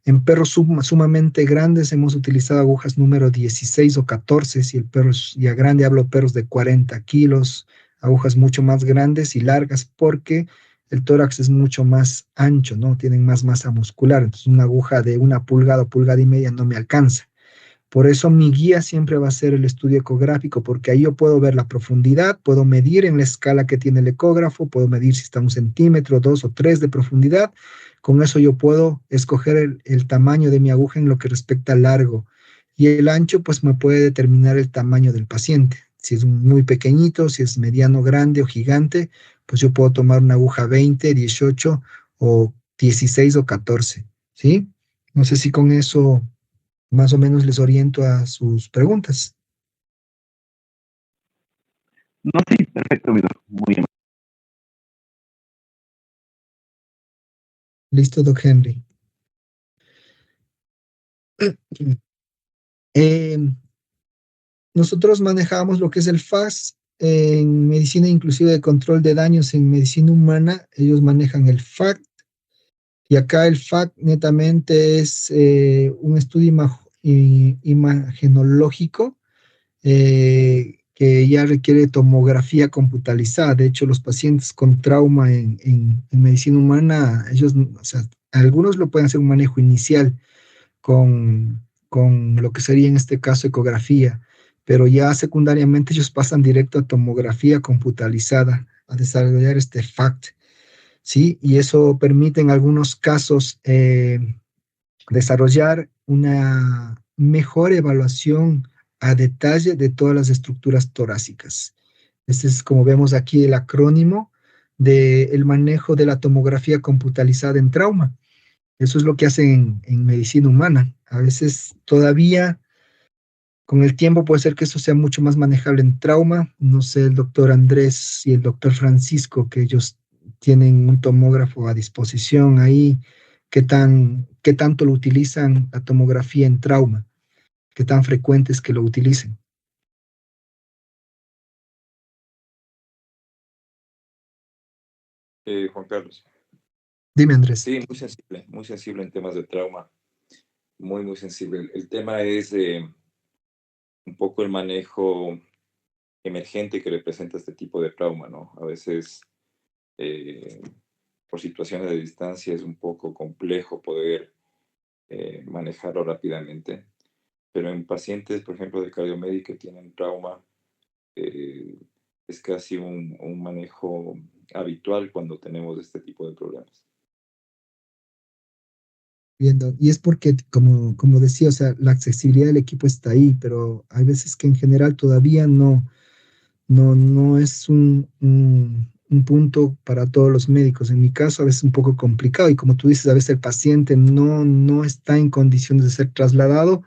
En perros sumamente grandes hemos utilizado agujas número 16 o 14. Si el perro es ya grande, hablo de perros de 40 kilos, agujas mucho más grandes y largas porque el tórax es mucho más ancho, ¿no? Tienen más masa muscular. Entonces una aguja de 1 pulgada o pulgada y media no me alcanza. Por eso mi guía siempre va a ser el estudio ecográfico, porque ahí yo puedo ver la profundidad, puedo medir en la escala que tiene el ecógrafo, puedo medir si está 1 centímetro, 2 o 3 de profundidad. Con eso yo puedo escoger el tamaño de mi aguja en lo que respecta al largo. Y el ancho, pues me puede determinar el tamaño del paciente. Si es muy pequeñito, si es mediano, grande o gigante, pues yo puedo tomar una aguja 20, 18 o 16 o 14, ¿sí? No sé si con eso más o menos les oriento a sus preguntas. No, sí, perfecto, mi doc. Muy bien. Listo, Doc Henry. Eh, Nosotros manejamos lo que es el FAS en medicina inclusive de control de daños en medicina humana. Ellos manejan el FACT y acá el FACT netamente es un estudio imagenológico que ya requiere tomografía computarizada. De hecho, los pacientes con trauma en medicina humana, ellos, o sea, algunos lo pueden hacer un manejo inicial con lo que sería en este caso ecografía, pero ya secundariamente ellos pasan directo a tomografía computarizada, a desarrollar este FACT, ¿sí? Y eso permite en algunos casos desarrollar una mejor evaluación a detalle de todas las estructuras torácicas. Este es, como vemos aquí, el acrónimo del manejo de la tomografía computarizada en trauma. Eso es lo que hacen en medicina humana. A veces todavía con el tiempo puede ser que eso sea mucho más manejable en trauma. No sé, el doctor Andrés y el doctor Francisco, que ellos tienen un tomógrafo a disposición ahí, qué tanto lo utilizan la tomografía en trauma, qué tan frecuente es que lo utilicen. Juan Carlos. Dime, Andrés. Sí, muy sensible en temas de trauma, muy sensible. El tema es un poco el manejo emergente que representa este tipo de trauma, ¿no? A veces, por situaciones de distancia, es un poco complejo poder manejarlo rápidamente, pero en pacientes, por ejemplo, de cardiomédica que tienen trauma, es casi un manejo habitual cuando tenemos este tipo de problemas. Viendo. Y es porque, como decía, o sea, la accesibilidad del equipo está ahí, pero hay veces que en general todavía no es un punto para todos los médicos. En mi caso, a veces es un poco complicado y como tú dices, a veces el paciente no está en condiciones de ser trasladado,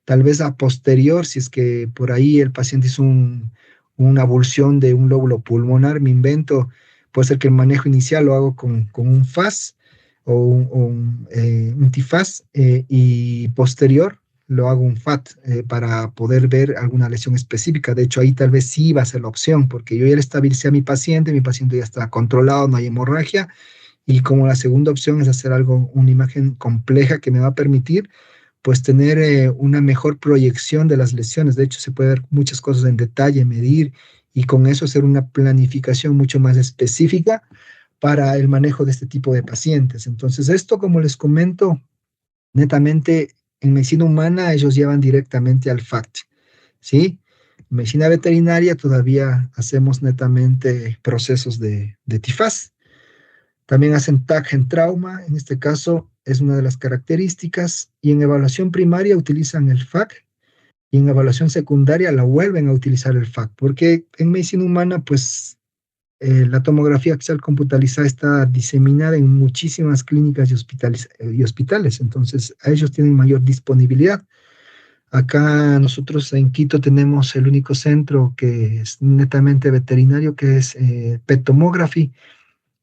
tal vez a posterior, si es que por ahí el paciente hizo una abulsión de un lóbulo pulmonar, me invento, puede ser que el manejo inicial lo hago con un FAS o un TIFAS y posterior lo hago un FAT para poder ver alguna lesión específica. De hecho, ahí tal vez sí va a ser la opción, porque yo ya le estabilicé a mi paciente ya está controlado, no hay hemorragia, y como la segunda opción es hacer algo, una imagen compleja que me va a permitir pues tener una mejor proyección de las lesiones. De hecho, se puede ver muchas cosas en detalle, medir y con eso hacer una planificación mucho más específica para el manejo de este tipo de pacientes. Entonces, esto, como les comento, netamente en medicina humana ellos llevan directamente al FACT, ¿sí? En medicina veterinaria todavía hacemos netamente procesos de TIFAS. También hacen TAG en trauma, en este caso es una de las características, y en evaluación primaria utilizan el FAC, y en evaluación secundaria la vuelven a utilizar el FAC, porque en medicina humana, pues la tomografía axial computarizada está diseminada en muchísimas clínicas y hospitales, entonces a ellos tienen mayor disponibilidad. Acá nosotros en Quito tenemos el único centro que es netamente veterinario, que es PET Tomography,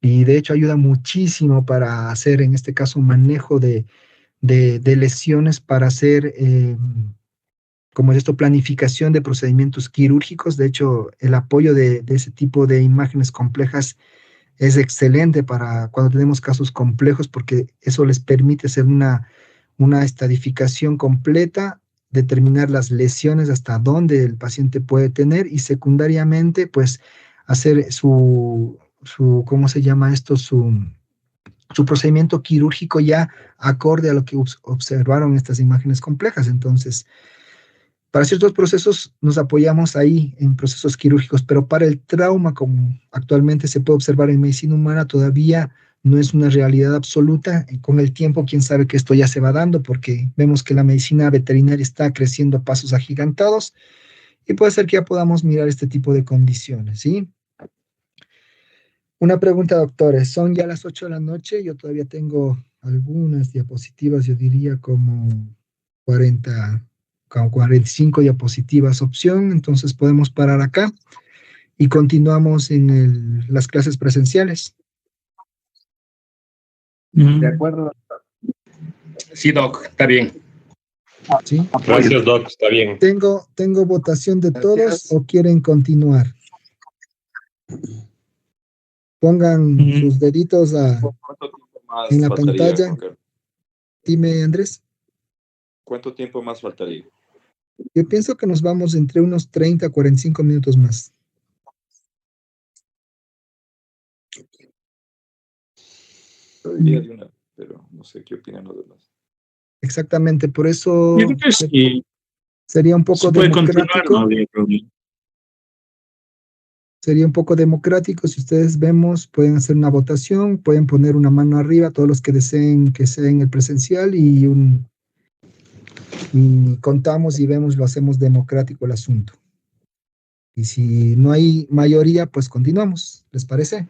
y de hecho ayuda muchísimo para hacer, en este caso, un manejo de lesiones, para hacer, como es esto, planificación de procedimientos quirúrgicos. De hecho, el apoyo de ese tipo de imágenes complejas es excelente para cuando tenemos casos complejos, porque eso les permite hacer una estadificación completa, determinar las lesiones hasta dónde el paciente puede tener y secundariamente, pues, hacer ¿cómo se llama esto? Su procedimiento quirúrgico ya acorde a lo que observaron estas imágenes complejas. Entonces, para ciertos procesos nos apoyamos ahí en procesos quirúrgicos, pero para el trauma, como actualmente se puede observar en medicina humana, todavía no es una realidad absoluta. Y con el tiempo, quién sabe que esto ya se va dando, porque vemos que la medicina veterinaria está creciendo a pasos agigantados y puede ser que ya podamos mirar este tipo de condiciones, ¿sí? Una pregunta, doctores. Son ya las 8 de la noche. Yo todavía tengo algunas diapositivas, yo diría como 40, como 45 diapositivas opción. Entonces podemos parar acá y continuamos en las clases presenciales. De acuerdo. Sí, Doc, está bien. ¿Sí? Gracias, Doc, está bien. ¿Tengo votación de todos o quieren continuar? Pongan sus deditos ¿Cuánto tiempo más en la faltaría, pantalla. Juan Carlos? Dime, Andrés. ¿Cuánto tiempo más faltaría? Yo pienso que nos vamos entre unos 30 a 45 minutos más. Yo diría de una, pero no sé qué opinan los demás. Exactamente, por eso Yo creo que sí. sería un poco Se puede continuar, democrático. no habría problema. Sería un poco democrático. Si ustedes vemos, pueden hacer una votación, pueden poner una mano arriba, todos los que deseen que sea en el presencial, y contamos y vemos, lo hacemos democrático el asunto. Y si no hay mayoría, pues continuamos. ¿Les parece?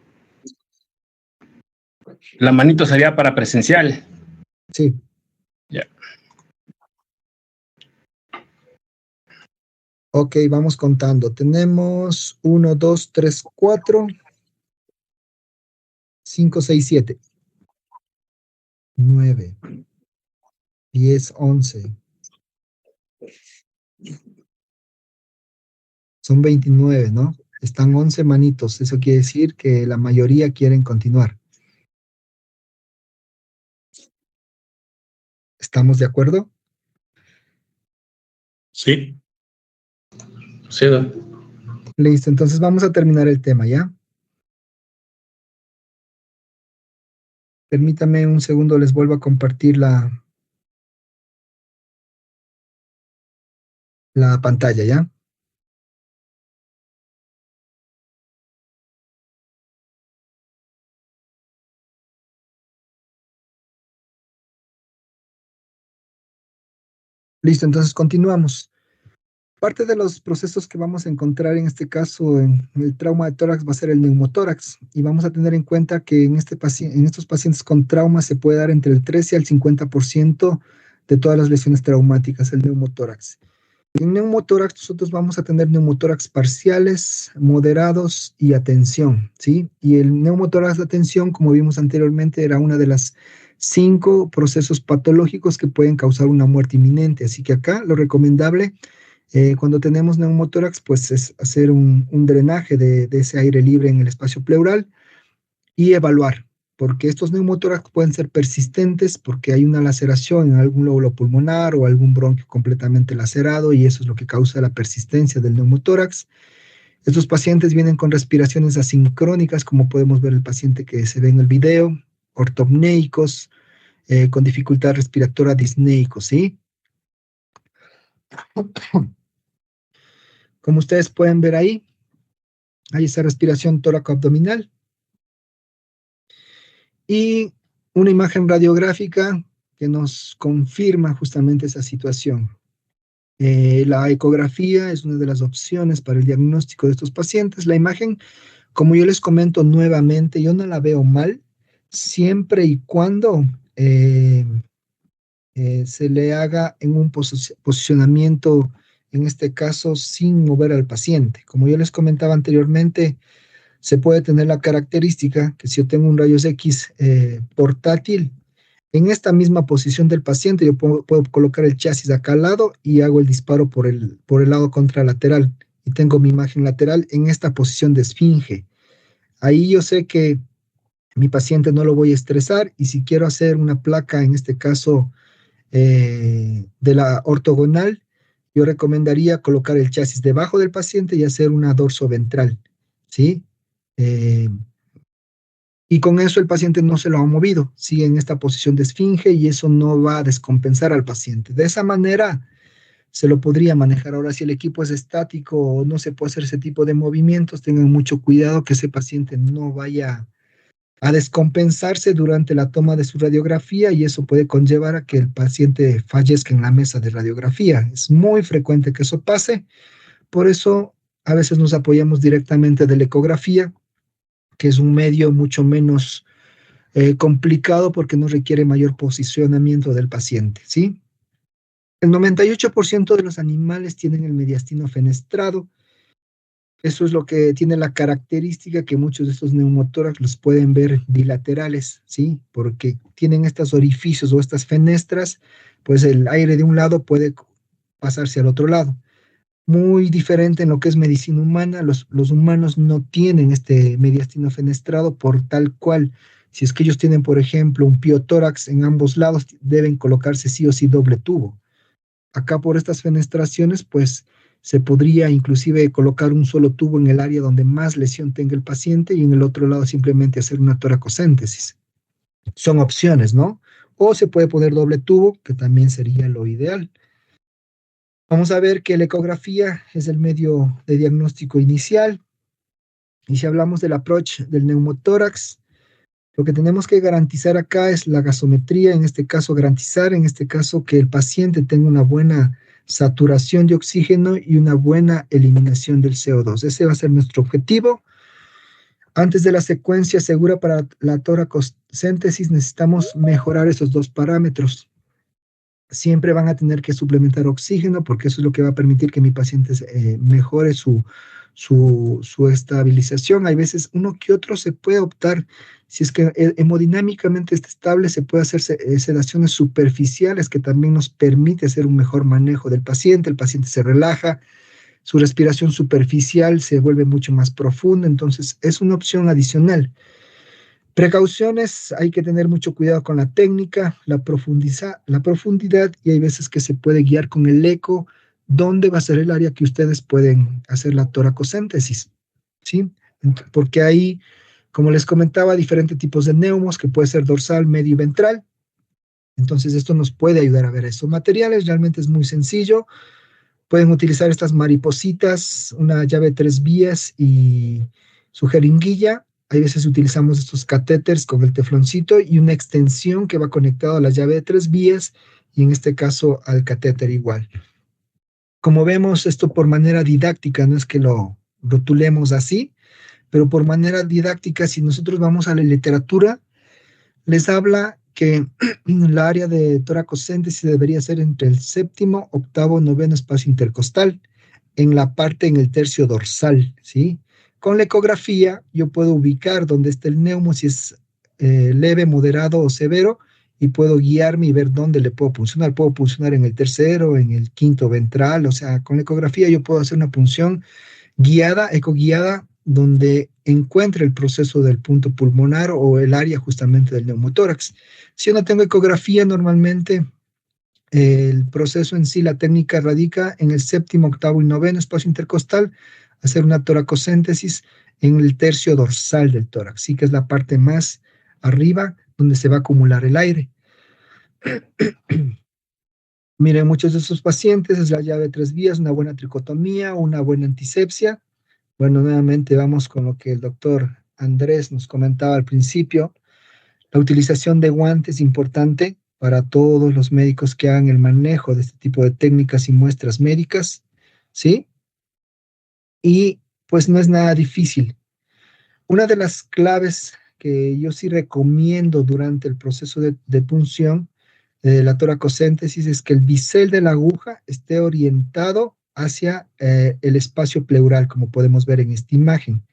La manito sería para presencial. Sí. Ya. Ok, vamos contando. Tenemos 1, 2, 3, 4, 5, 6, 7, 9, 10, 11. Son 29, ¿no? Están 11 manitos. Eso quiere decir que la mayoría quieren continuar. ¿Estamos de acuerdo? Sí. Sí, Doc. Listo, entonces vamos a terminar el tema, ¿ya? Permítame un segundo, les vuelvo a compartir la pantalla, ¿ya? Listo, entonces continuamos. Parte de los procesos que vamos a encontrar en este caso en el trauma de tórax va a ser el neumotórax, y vamos a tener en cuenta que en estos pacientes con trauma se puede dar entre el 13 al 50% de todas las lesiones traumáticas, el neumotórax. En neumotórax nosotros vamos a tener neumotórax parciales, moderados y atención, ¿sí? Y el neumotórax de atención, como vimos anteriormente, era una de las 5 procesos patológicos que pueden causar una muerte inminente. Así que acá lo recomendable cuando tenemos neumotórax, pues es hacer un drenaje de ese aire libre en el espacio pleural y evaluar, porque estos neumotórax pueden ser persistentes porque hay una laceración en algún lóbulo pulmonar o algún bronquio completamente lacerado, y eso es lo que causa la persistencia del neumotórax. Estos pacientes vienen con respiraciones asincrónicas, como podemos ver el paciente que se ve en el video, ortopneicos, con dificultad respiratoria disneicos, ¿sí? Como ustedes pueden ver ahí, hay esa respiración tóraco-abdominal y una imagen radiográfica que nos confirma justamente esa situación. La ecografía es una de las opciones para el diagnóstico de estos pacientes. La imagen, como yo les comento nuevamente, yo no la veo mal, siempre y cuando se le haga en un posicionamiento, en este caso, sin mover al paciente. Como yo les comentaba anteriormente, se puede tener la característica que si yo tengo un rayos X portátil, en esta misma posición del paciente, yo puedo colocar el chasis acá al lado y hago el disparo por el lado contralateral. Y tengo mi imagen lateral en esta posición de esfinge. Ahí yo sé que mi paciente no lo voy a estresar, y si quiero hacer una placa, en este caso de la ortogonal, yo recomendaría colocar el chasis debajo del paciente y hacer una dorso ventral, ¿sí? Y con eso el paciente no se lo ha movido, sigue en esta posición de esfinge y eso no va a descompensar al paciente. De esa manera se lo podría manejar. Ahora, si el equipo es estático o no se puede hacer ese tipo de movimientos, tengan mucho cuidado que ese paciente no vaya a descompensarse durante la toma de su radiografía, y eso puede conllevar a que el paciente fallezca en la mesa de radiografía. Es muy frecuente que eso pase, por eso a veces nos apoyamos directamente de la ecografía, que es un medio mucho menos complicado porque no requiere mayor posicionamiento del paciente, ¿sí? El 98% de los animales tienen el mediastino fenestrado. Eso es lo que tiene la característica que muchos de estos neumotórax los pueden ver bilaterales, ¿sí? Porque tienen estos orificios o estas fenestras, pues el aire de un lado puede pasarse al otro lado. Muy diferente en lo que es medicina humana, los humanos no tienen este mediastino fenestrado por tal cual. Si es que ellos tienen, por ejemplo, un piotórax en ambos lados, deben colocarse sí o sí doble tubo. Acá por estas fenestraciones, pues se podría inclusive colocar un solo tubo en el área donde más lesión tenga el paciente y en el otro lado simplemente hacer una toracocéntesis. Son opciones, ¿no? O se puede poner doble tubo, que también sería lo ideal. Vamos a ver que la ecografía es el medio de diagnóstico inicial. Y si hablamos del approach del neumotórax, lo que tenemos que garantizar acá es la gasometría, en este caso garantizar, en este caso que el paciente tenga una buena saturación de oxígeno y una buena eliminación del CO2. Ese va a ser nuestro objetivo. Antes de la secuencia segura para la toracocéntesis necesitamos mejorar esos dos parámetros. Siempre van a tener que suplementar oxígeno porque eso es lo que va a permitir que mi paciente mejore su estabilización. Hay veces uno que otro se puede optar, si es que hemodinámicamente está estable, se puede hacer sedaciones superficiales que también nos permite hacer un mejor manejo del paciente. El paciente se relaja, su respiración superficial se vuelve mucho más profunda, entonces es una opción adicional. Precauciones, hay que tener mucho cuidado con la técnica, la profundidad, y hay veces que se puede guiar con el eco, dónde va a ser el área que ustedes pueden hacer la toracocéntesis, ¿sí? Porque ahí, como les comentaba, diferentes tipos de neumos, que puede ser dorsal, medio y ventral. Entonces esto nos puede ayudar a ver esos materiales. Realmente es muy sencillo. Pueden utilizar estas maripositas, una llave 3 vías y su jeringuilla. Hay veces utilizamos estos catéteres con el tefloncito y una extensión que va conectado a la llave de 3 vías y en este caso al catéter igual. Como vemos, esto por manera didáctica, no es que lo rotulemos así, pero por manera didáctica, si nosotros vamos a la literatura, les habla que la área de toracocéntesis debería ser entre el séptimo, octavo, noveno espacio intercostal, en el tercio dorsal, ¿sí? Con la ecografía yo puedo ubicar dónde está el neumo, si es leve, moderado o severo, y puedo guiarme y ver dónde le puedo puncionar. Puedo puncionar en el tercero, en el quinto ventral, o sea, con la ecografía yo puedo hacer una punción guiada, ecoguiada, donde encuentre el proceso del punto pulmonar o el área justamente del neumotórax. Si yo no tengo ecografía, normalmente el proceso en sí, la técnica radica en el séptimo, octavo y noveno espacio intercostal, hacer una toracocéntesis en el tercio dorsal del tórax, sí, que es la parte más arriba donde se va a acumular el aire. Miren, muchos de esos pacientes es la llave de 3 vías, una buena tricotomía, una buena antisepsia. Bueno, nuevamente vamos con lo que el doctor Andrés nos comentaba al principio. La utilización de guantes es importante para todos los médicos que hagan el manejo de este tipo de técnicas y muestras médicas, ¿sí? Y pues no es nada difícil. Una de las claves que yo sí recomiendo durante el proceso de punción de la toracocéntesis es que el bisel de la aguja esté orientado hacia el espacio pleural, como podemos ver en esta imagen.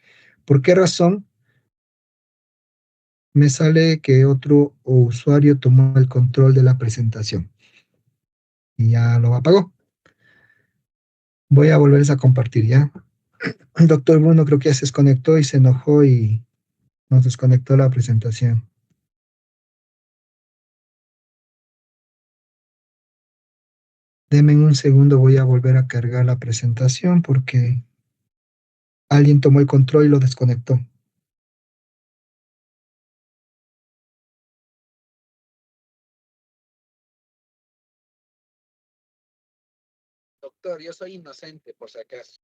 ¿Por qué razón? Me sale que otro usuario tomó el control de la presentación y ya lo apagó. Voy a volverles a compartir ya. El doctor Bruno creo que ya se desconectó y se enojó y nos desconectó la presentación. Denme un segundo, voy a volver a cargar la presentación porque alguien tomó el control y lo desconectó. Doctor, yo soy inocente, por si acaso.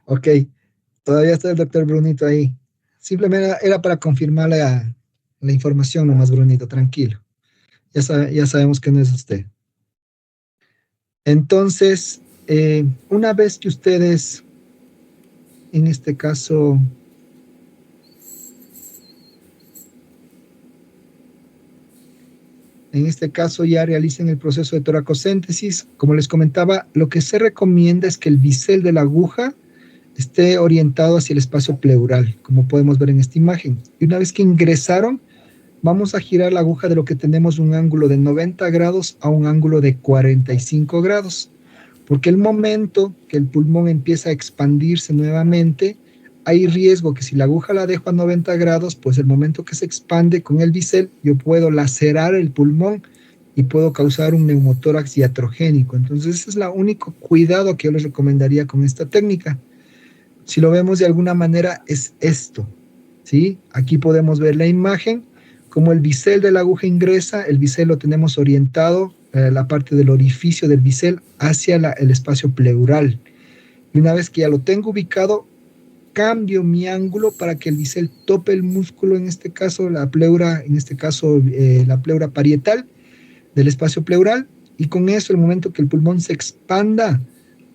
Ok, todavía está el doctor Brunito ahí. Simplemente era para confirmar la información nomás, Brunito, tranquilo. Ya sabemos que no es usted. Entonces, una vez que ustedes, en este caso, ya realicen el proceso de toracocéntesis, como les comentaba, lo que se recomienda es que el bisel de la aguja esté orientado hacia el espacio pleural, como podemos ver en esta imagen. Y una vez que ingresaron, vamos a girar la aguja de lo que tenemos un ángulo de 90 grados a un ángulo de 45 grados, porque el momento que el pulmón empieza a expandirse nuevamente, hay riesgo que si la aguja la dejo a 90 grados, pues el momento que se expande con el bisel, yo puedo lacerar el pulmón y puedo causar un neumotórax iatrogénico. Entonces ese es el único cuidado que yo les recomendaría con esta técnica. Si lo vemos de alguna manera es esto, ¿sí? Aquí podemos ver la imagen, como el bisel de la aguja ingresa, el bisel lo tenemos orientado, la parte del orificio del bisel, hacia el espacio pleural. Y una vez que ya lo tengo ubicado, cambio mi ángulo para que el bisel tope el músculo, en este caso la pleura, la pleura parietal del espacio pleural, y con eso, el momento que el pulmón se expanda,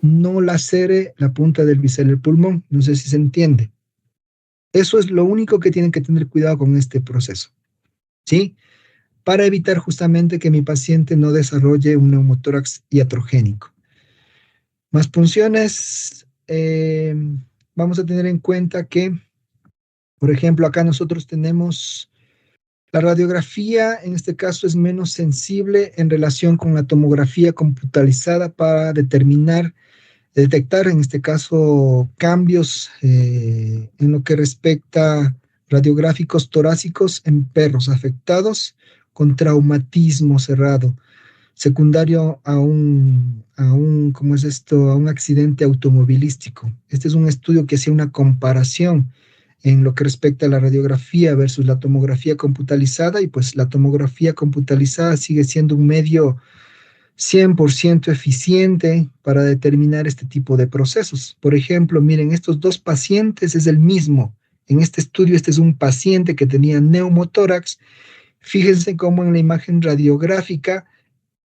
no lacere la punta del bisel del pulmón. No sé si se entiende. Eso es lo único que tienen que tener cuidado con este proceso, ¿sí? Para evitar justamente que mi paciente no desarrolle un neumotórax iatrogénico. Más punciones, vamos a tener en cuenta que, por ejemplo, acá nosotros tenemos la radiografía, en este caso es menos sensible en relación con la tomografía computarizada para detectar en este caso cambios en lo que respecta radiográficos torácicos en perros afectados con traumatismo cerrado, secundario ¿cómo es esto? A un accidente automovilístico. Este es un estudio que hacía una comparación en lo que respecta a la radiografía versus la tomografía computarizada, y pues la tomografía computarizada sigue siendo un medio 100% eficiente para determinar este tipo de procesos. Por ejemplo, miren, estos dos pacientes es el mismo. En este estudio, este es un paciente que tenía neumotórax. Fíjense cómo en la imagen radiográfica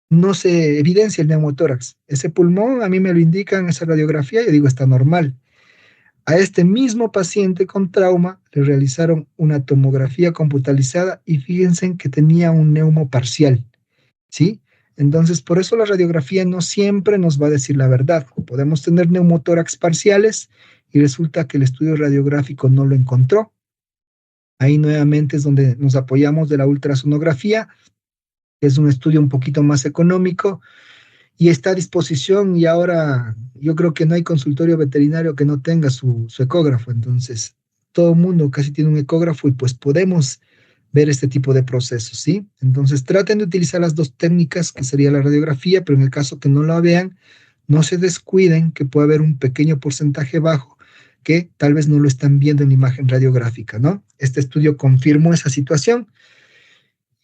no se evidencia el neumotórax. Ese pulmón a mí me lo indica en esa radiografía, yo digo, está normal. A este mismo paciente con trauma le realizaron una tomografía computarizada y fíjense que tenía un neumo parcial, ¿sí? Entonces, por eso la radiografía no siempre nos va a decir la verdad. Podemos tener neumotórax parciales y resulta que el estudio radiográfico no lo encontró. Ahí nuevamente es donde nos apoyamos de la ultrasonografía, que es un estudio un poquito más económico y está a disposición, y ahora yo creo que no hay consultorio veterinario que no tenga su ecógrafo. Entonces todo el mundo casi tiene un ecógrafo y pues podemos ver este tipo de procesos, ¿sí? Entonces traten de utilizar las dos técnicas, que sería la radiografía, pero en el caso que no la vean, no se descuiden que puede haber un pequeño porcentaje bajo que tal vez no lo están viendo en la imagen radiográfica, ¿no? Este estudio confirmó esa situación.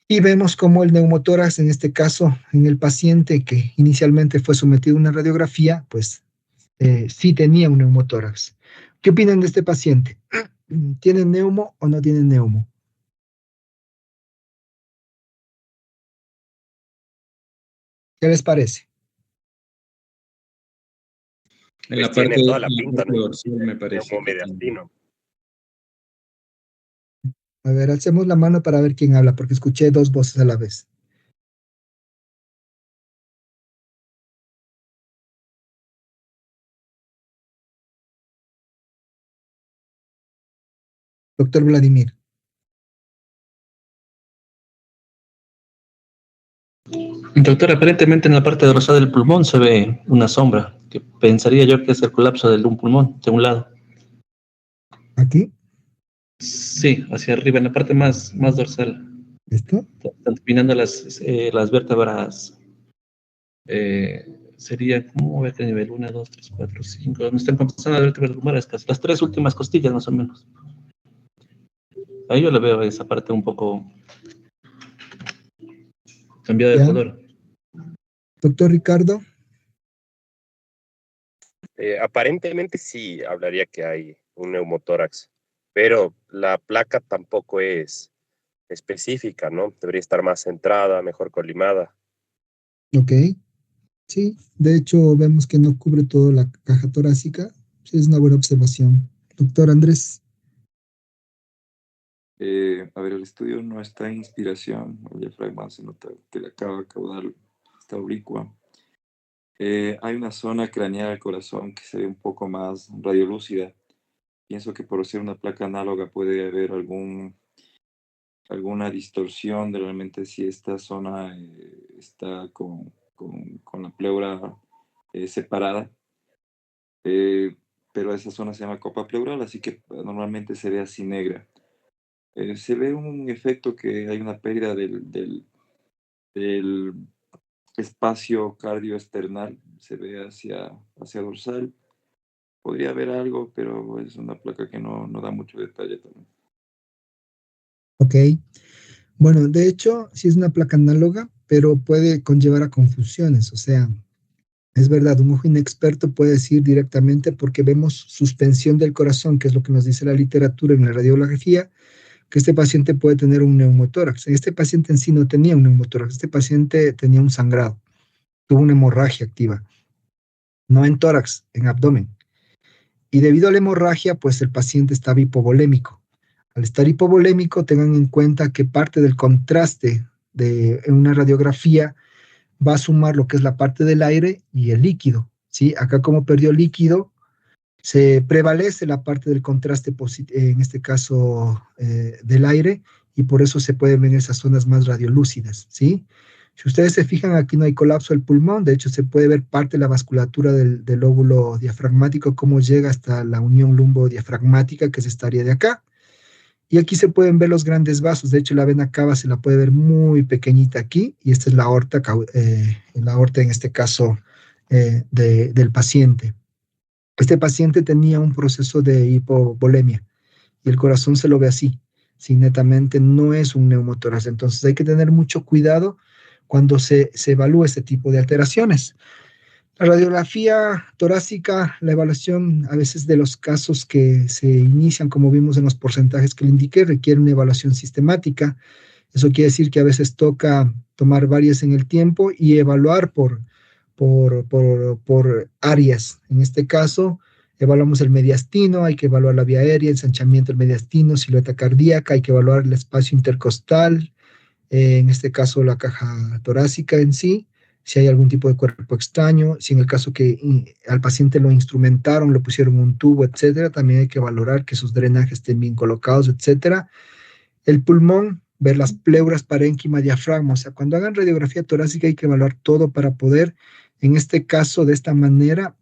Y vemos cómo el neumotórax, en este caso, en el paciente que inicialmente fue sometido a una radiografía, pues sí tenía un neumotórax. ¿Qué opinan de este paciente? ¿Tiene neumo o no tiene neumo? ¿Qué les parece? En Pues la parte, tiene toda la en la pinta, parte ¿no? dorsal me parece que tiene. Neumomediastino. A ver, alcemos la mano para ver quién habla, porque escuché dos voces a la vez. Doctor Vladimir. Doctor, aparentemente en la parte dorsal del pulmón se ve una sombra, que pensaría yo que es el colapso de un pulmón, de un lado. ¿Aquí? Sí, hacia arriba, en la parte más dorsal. ¿Esto? Están terminando las vértebras. Sería, ¿cómo ver qué nivel? 1, 2, 3, 4, 5. ¿Dónde están comenzando las vértebras lumbares? Casi las tres últimas costillas, más o menos. Ahí yo le veo esa parte un poco cambiada de ¿Ya? color. Doctor Ricardo. Aparentemente sí hablaría que hay un neumotórax, pero la placa tampoco es específica, ¿no? Debería estar más centrada, mejor colimada. Ok. Sí, de hecho vemos que no cubre toda la caja torácica. Sí, es una buena observación. Doctor Andrés. A ver, el estudio no está en inspiración, el diafragma se nota que la cava caudal está oblicua. Hay una zona craneal del corazón que se ve un poco más radiolúcida. Pienso que por ser una placa análoga puede haber alguna distorsión de realmente si esta zona está con la pleura separada. Pero esa zona se llama copa pleural, así que normalmente se ve así negra. Se ve un efecto que hay una pérdida del espacio cardioesternal, se ve hacia dorsal. Podría haber algo, pero es una placa que no da mucho detalle también. Ok. Bueno, de hecho, sí es una placa análoga, pero puede conllevar a confusiones. O sea, Es verdad, un ojo inexperto puede decir directamente porque vemos suspensión del corazón, que es lo que nos dice la literatura en la radiografía, que este paciente puede tener un neumotórax. Este paciente en sí no tenía un neumotórax, este paciente tenía un sangrado, tuvo una hemorragia activa, no en tórax, en abdomen. Y debido a la hemorragia, pues el paciente estaba hipovolémico. Al estar hipovolémico, tengan en cuenta que parte del contraste en una radiografía va a sumar lo que es la parte del aire y el líquido, ¿sí? Acá como perdió líquido, se prevalece la parte del contraste, en este caso del aire, y por eso se pueden ver esas zonas más radiolúcidas, ¿sí? Si ustedes se fijan, aquí no hay colapso del pulmón, de hecho se puede ver parte de la vasculatura del lóbulo diafragmático, cómo llega hasta la unión lumbodiafragmática, que es esta área de acá. Y aquí se pueden ver los grandes vasos, de hecho la vena cava se la puede ver muy pequeñita aquí, y esta es la aorta en este caso del paciente. Este paciente tenía un proceso de hipovolemia y el corazón se lo ve así, si netamente no es un neumotórax. Entonces hay que tener mucho cuidado cuando se evalúa este tipo de alteraciones. La radiografía torácica, la evaluación a veces de los casos que se inician, como vimos en los porcentajes que le indiqué, requiere una evaluación sistemática. Eso quiere decir que a veces toca tomar varias en el tiempo y evaluar por áreas. En este caso, evaluamos el mediastino, hay que evaluar la vía aérea, ensanchamiento del mediastino, silueta cardíaca, hay que evaluar el espacio intercostal, en este caso la caja torácica en sí, si hay algún tipo de cuerpo extraño, si en el caso que al paciente lo instrumentaron, le pusieron un tubo, etcétera, también hay que valorar que sus drenajes estén bien colocados, etcétera. El pulmón, ver las pleuras, parénquima, diafragma, o sea, cuando hagan radiografía torácica hay que evaluar todo para poder, en este caso, de esta manera,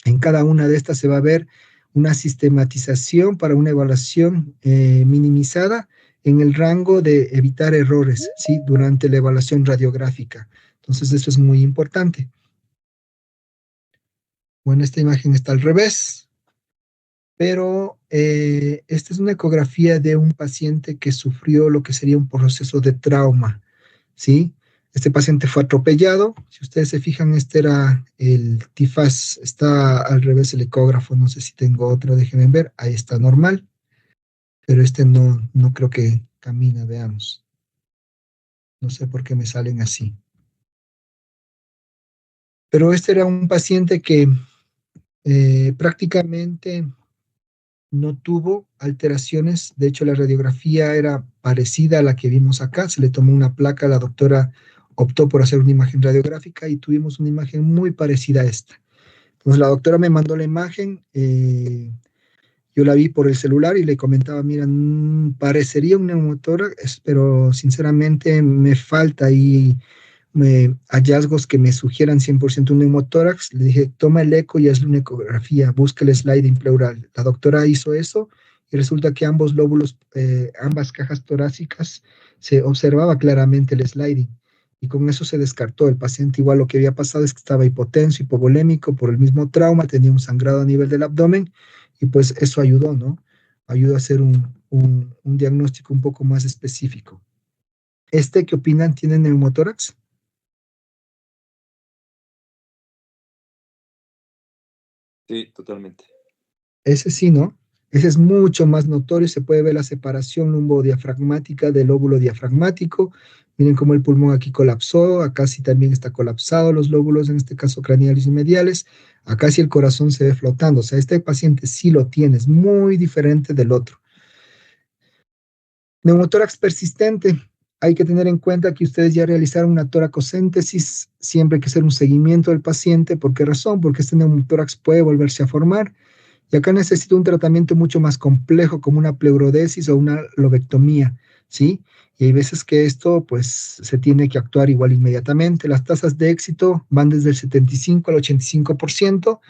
en cada una de estas se va a ver una sistematización para una evaluación minimizada en el rango de evitar errores, ¿sí? Durante la evaluación radiográfica. Entonces, esto es muy importante. Bueno, esta imagen está al revés, pero esta es una ecografía de un paciente que sufrió lo que sería un proceso de trauma, ¿sí? Este paciente fue atropellado. Si ustedes se fijan, este era el tifaz, está al revés el ecógrafo, no sé si tengo otro, déjenme ver, ahí está normal, pero este no creo que camina, veamos. No sé por qué me salen así. Pero este era un paciente que prácticamente no tuvo alteraciones, de hecho la radiografía era parecida a la que vimos acá, se le tomó una placa, la doctora optó por hacer una imagen radiográfica y tuvimos una imagen muy parecida a esta. Entonces la doctora me mandó la imagen, yo la vi por el celular y le comentaba, mira, parecería un neumotórax, pero sinceramente me falta ahí hallazgos que me sugieran 100% un neumotórax. Le dije, toma el eco y hazle una ecografía, busca el sliding pleural. La doctora hizo eso y resulta que ambos lóbulos, ambas cajas torácicas, se observaba claramente el sliding. Y con eso se descartó. El paciente igual lo que había pasado es que estaba hipotenso, hipovolémico por el mismo trauma, tenía un sangrado a nivel del abdomen y pues eso ayudó, ¿no? Ayudó a hacer un diagnóstico un poco más específico. ¿Qué opinan? ¿Tiene neumotórax? Sí, totalmente. Ese sí, ¿no? Ese es mucho más notorio, se puede ver la separación lumbodiafragmática del lóbulo diafragmático. Miren cómo el pulmón aquí colapsó, acá sí también está colapsado los lóbulos, en este caso craneales y mediales. Acá sí el corazón se ve flotando, o sea, este paciente sí lo tiene, es muy diferente del otro. Neumotórax persistente. Hay que tener en cuenta que ustedes ya realizaron una toracocéntesis, siempre hay que hacer un seguimiento del paciente. ¿Por qué razón? Porque este neumotórax puede volverse a formar. Y acá necesita un tratamiento mucho más complejo, como una pleurodesis o una lobectomía, ¿sí? Y hay veces que esto, pues, se tiene que actuar igual inmediatamente. Las tasas de éxito van desde el 75 al 85%.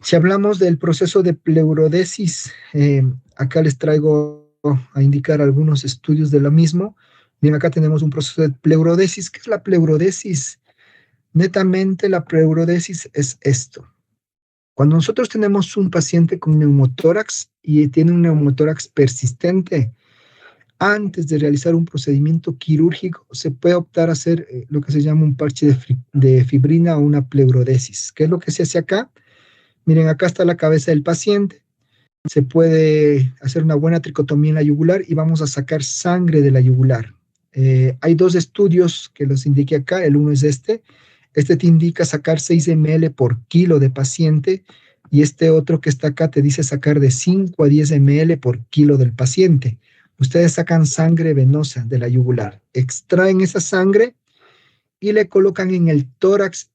Si hablamos del proceso de pleurodesis, acá les traigo a indicar algunos estudios de lo mismo. Bien, acá tenemos un proceso de pleurodesis. ¿Qué es la pleurodesis? Netamente la pleurodesis es esto. Cuando nosotros tenemos un paciente con neumotórax y tiene un neumotórax persistente, antes de realizar un procedimiento quirúrgico, se puede optar a hacer lo que se llama un parche de fibrina o una pleurodesis. ¿Qué es lo que se hace acá? Miren, acá está la cabeza del paciente. Se puede hacer una buena tricotomía en la yugular y vamos a sacar sangre de la yugular. Hay 2 estudios que los indiqué acá. El uno es este. Este te indica sacar 6 ml por kilo de paciente y este otro que está acá te dice sacar de 5 a 10 ml por kilo del paciente. Ustedes sacan sangre venosa de la yugular, extraen esa sangre y le colocan en el tórax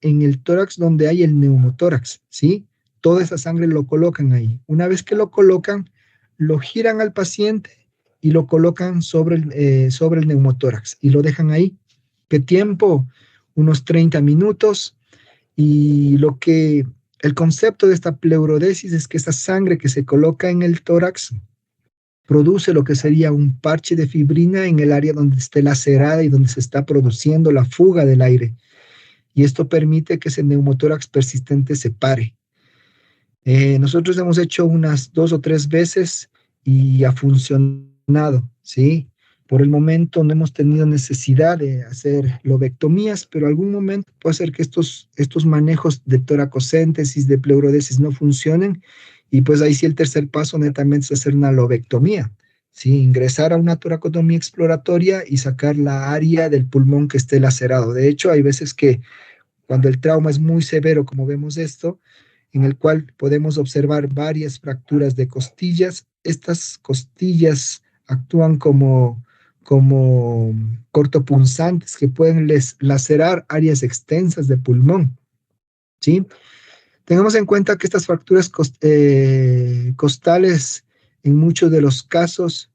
donde hay el neumotórax, ¿sí? Toda esa sangre lo colocan ahí. Una vez que lo colocan, lo giran al paciente y lo colocan sobre el neumotórax y lo dejan ahí. ¿Qué tiempo? Unos 30 minutos. Y el concepto de esta pleurodesis es que esa sangre que se coloca en el tórax produce lo que sería un parche de fibrina en el área donde esté lacerada y donde se está produciendo la fuga del aire. Y esto permite que ese neumotórax persistente se pare. Nosotros hemos hecho unas 2 o 3 veces y ha funcionado, ¿sí? Por el momento no hemos tenido necesidad de hacer lobectomías, pero algún momento puede ser que estos manejos de toracocéntesis, de pleurodesis no funcionen, y pues ahí sí el tercer paso netamente es hacer una lobectomía, ¿sí? Ingresar a una toracotomía exploratoria y sacar la área del pulmón que esté lacerado. De hecho, hay veces que cuando el trauma es muy severo, como vemos esto, en el cual podemos observar varias fracturas de costillas. Estas costillas actúan como cortopunzantes que pueden lacerar áreas extensas de pulmón, ¿sí? Tengamos en cuenta que estas fracturas costales en muchos de los casos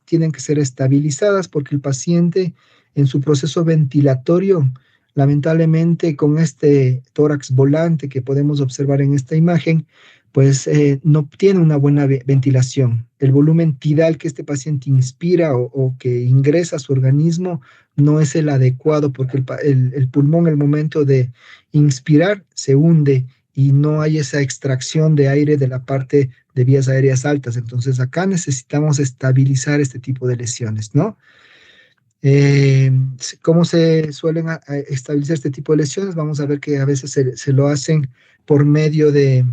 tienen que ser estabilizadas porque el paciente en su proceso ventilatorio, lamentablemente con este tórax volante que podemos observar en esta imagen, pues no tiene una buena ventilación. El volumen tidal que este paciente inspira o que ingresa a su organismo no es el adecuado porque el pulmón al momento de inspirar se hunde y no hay esa extracción de aire de la parte de vías aéreas altas. Entonces acá necesitamos estabilizar este tipo de lesiones, ¿no? ¿Cómo se suelen estabilizar este tipo de lesiones? Vamos a ver que a veces se lo hacen por medio de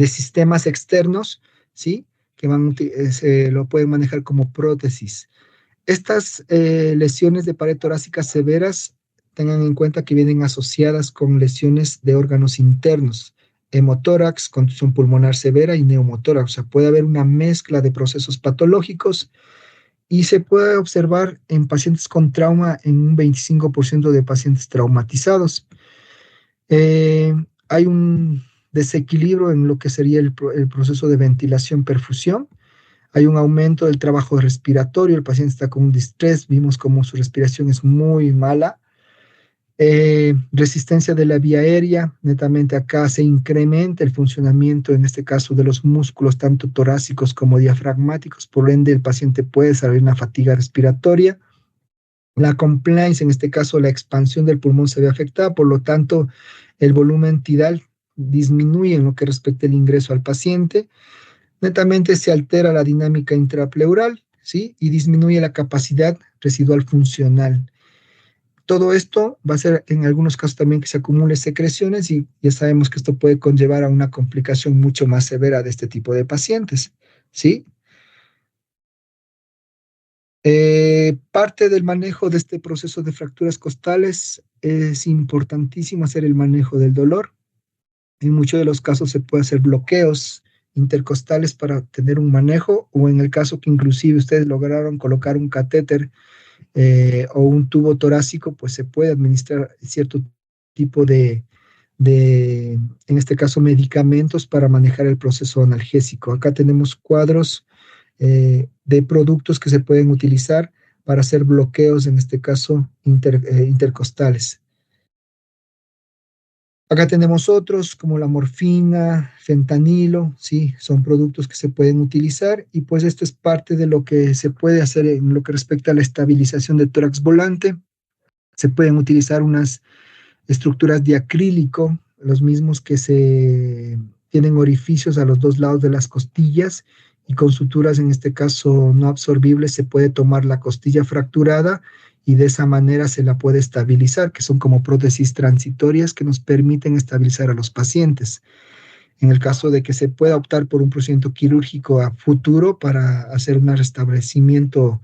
sistemas externos, ¿sí? Que se lo pueden manejar como prótesis. Estas lesiones de pared torácica severas, tengan en cuenta que vienen asociadas con lesiones de órganos internos, hemotórax, contusión pulmonar severa y neumotórax. O sea, puede haber una mezcla de procesos patológicos y se puede observar en pacientes con trauma en un 25% de pacientes traumatizados. Hay un desequilibrio en lo que sería el proceso de ventilación-perfusión. Hay un aumento del trabajo respiratorio, el paciente está con un distrés, vimos como su respiración es muy mala. Resistencia de la vía aérea, netamente acá se incrementa el funcionamiento, en este caso, de los músculos tanto torácicos como diafragmáticos, por ende el paciente puede desarrollar una fatiga respiratoria. La compliance, en este caso la expansión del pulmón se ve afectada, por lo tanto el volumen tidal disminuye en lo que respecta al ingreso al paciente. Netamente se altera la dinámica intrapleural, ¿sí? Y disminuye la capacidad residual funcional. Todo esto va a ser en algunos casos también que se acumulen secreciones y ya sabemos que esto puede conllevar a una complicación mucho más severa de este tipo de pacientes, ¿sí? Parte del manejo de este proceso de fracturas costales es importantísimo hacer el manejo del dolor. En muchos de los casos se puede hacer bloqueos intercostales para tener un manejo, o en el caso que inclusive ustedes lograron colocar un catéter o un tubo torácico, pues se puede administrar cierto tipo en este caso, medicamentos para manejar el proceso analgésico. Acá tenemos cuadros de productos que se pueden utilizar para hacer bloqueos, en este caso, intercostales. Acá tenemos otros como la morfina, fentanilo, sí, son productos que se pueden utilizar y pues esto es parte de lo que se puede hacer en lo que respecta a la estabilización del tórax volante. Se pueden utilizar unas estructuras de acrílico, los mismos que tienen orificios a los 2 lados de las costillas y con suturas, en este caso no absorbibles, se puede tomar la costilla fracturada y de esa manera se la puede estabilizar, que son como prótesis transitorias que nos permiten estabilizar a los pacientes. En el caso de que se pueda optar por un procedimiento quirúrgico a futuro para hacer un restablecimiento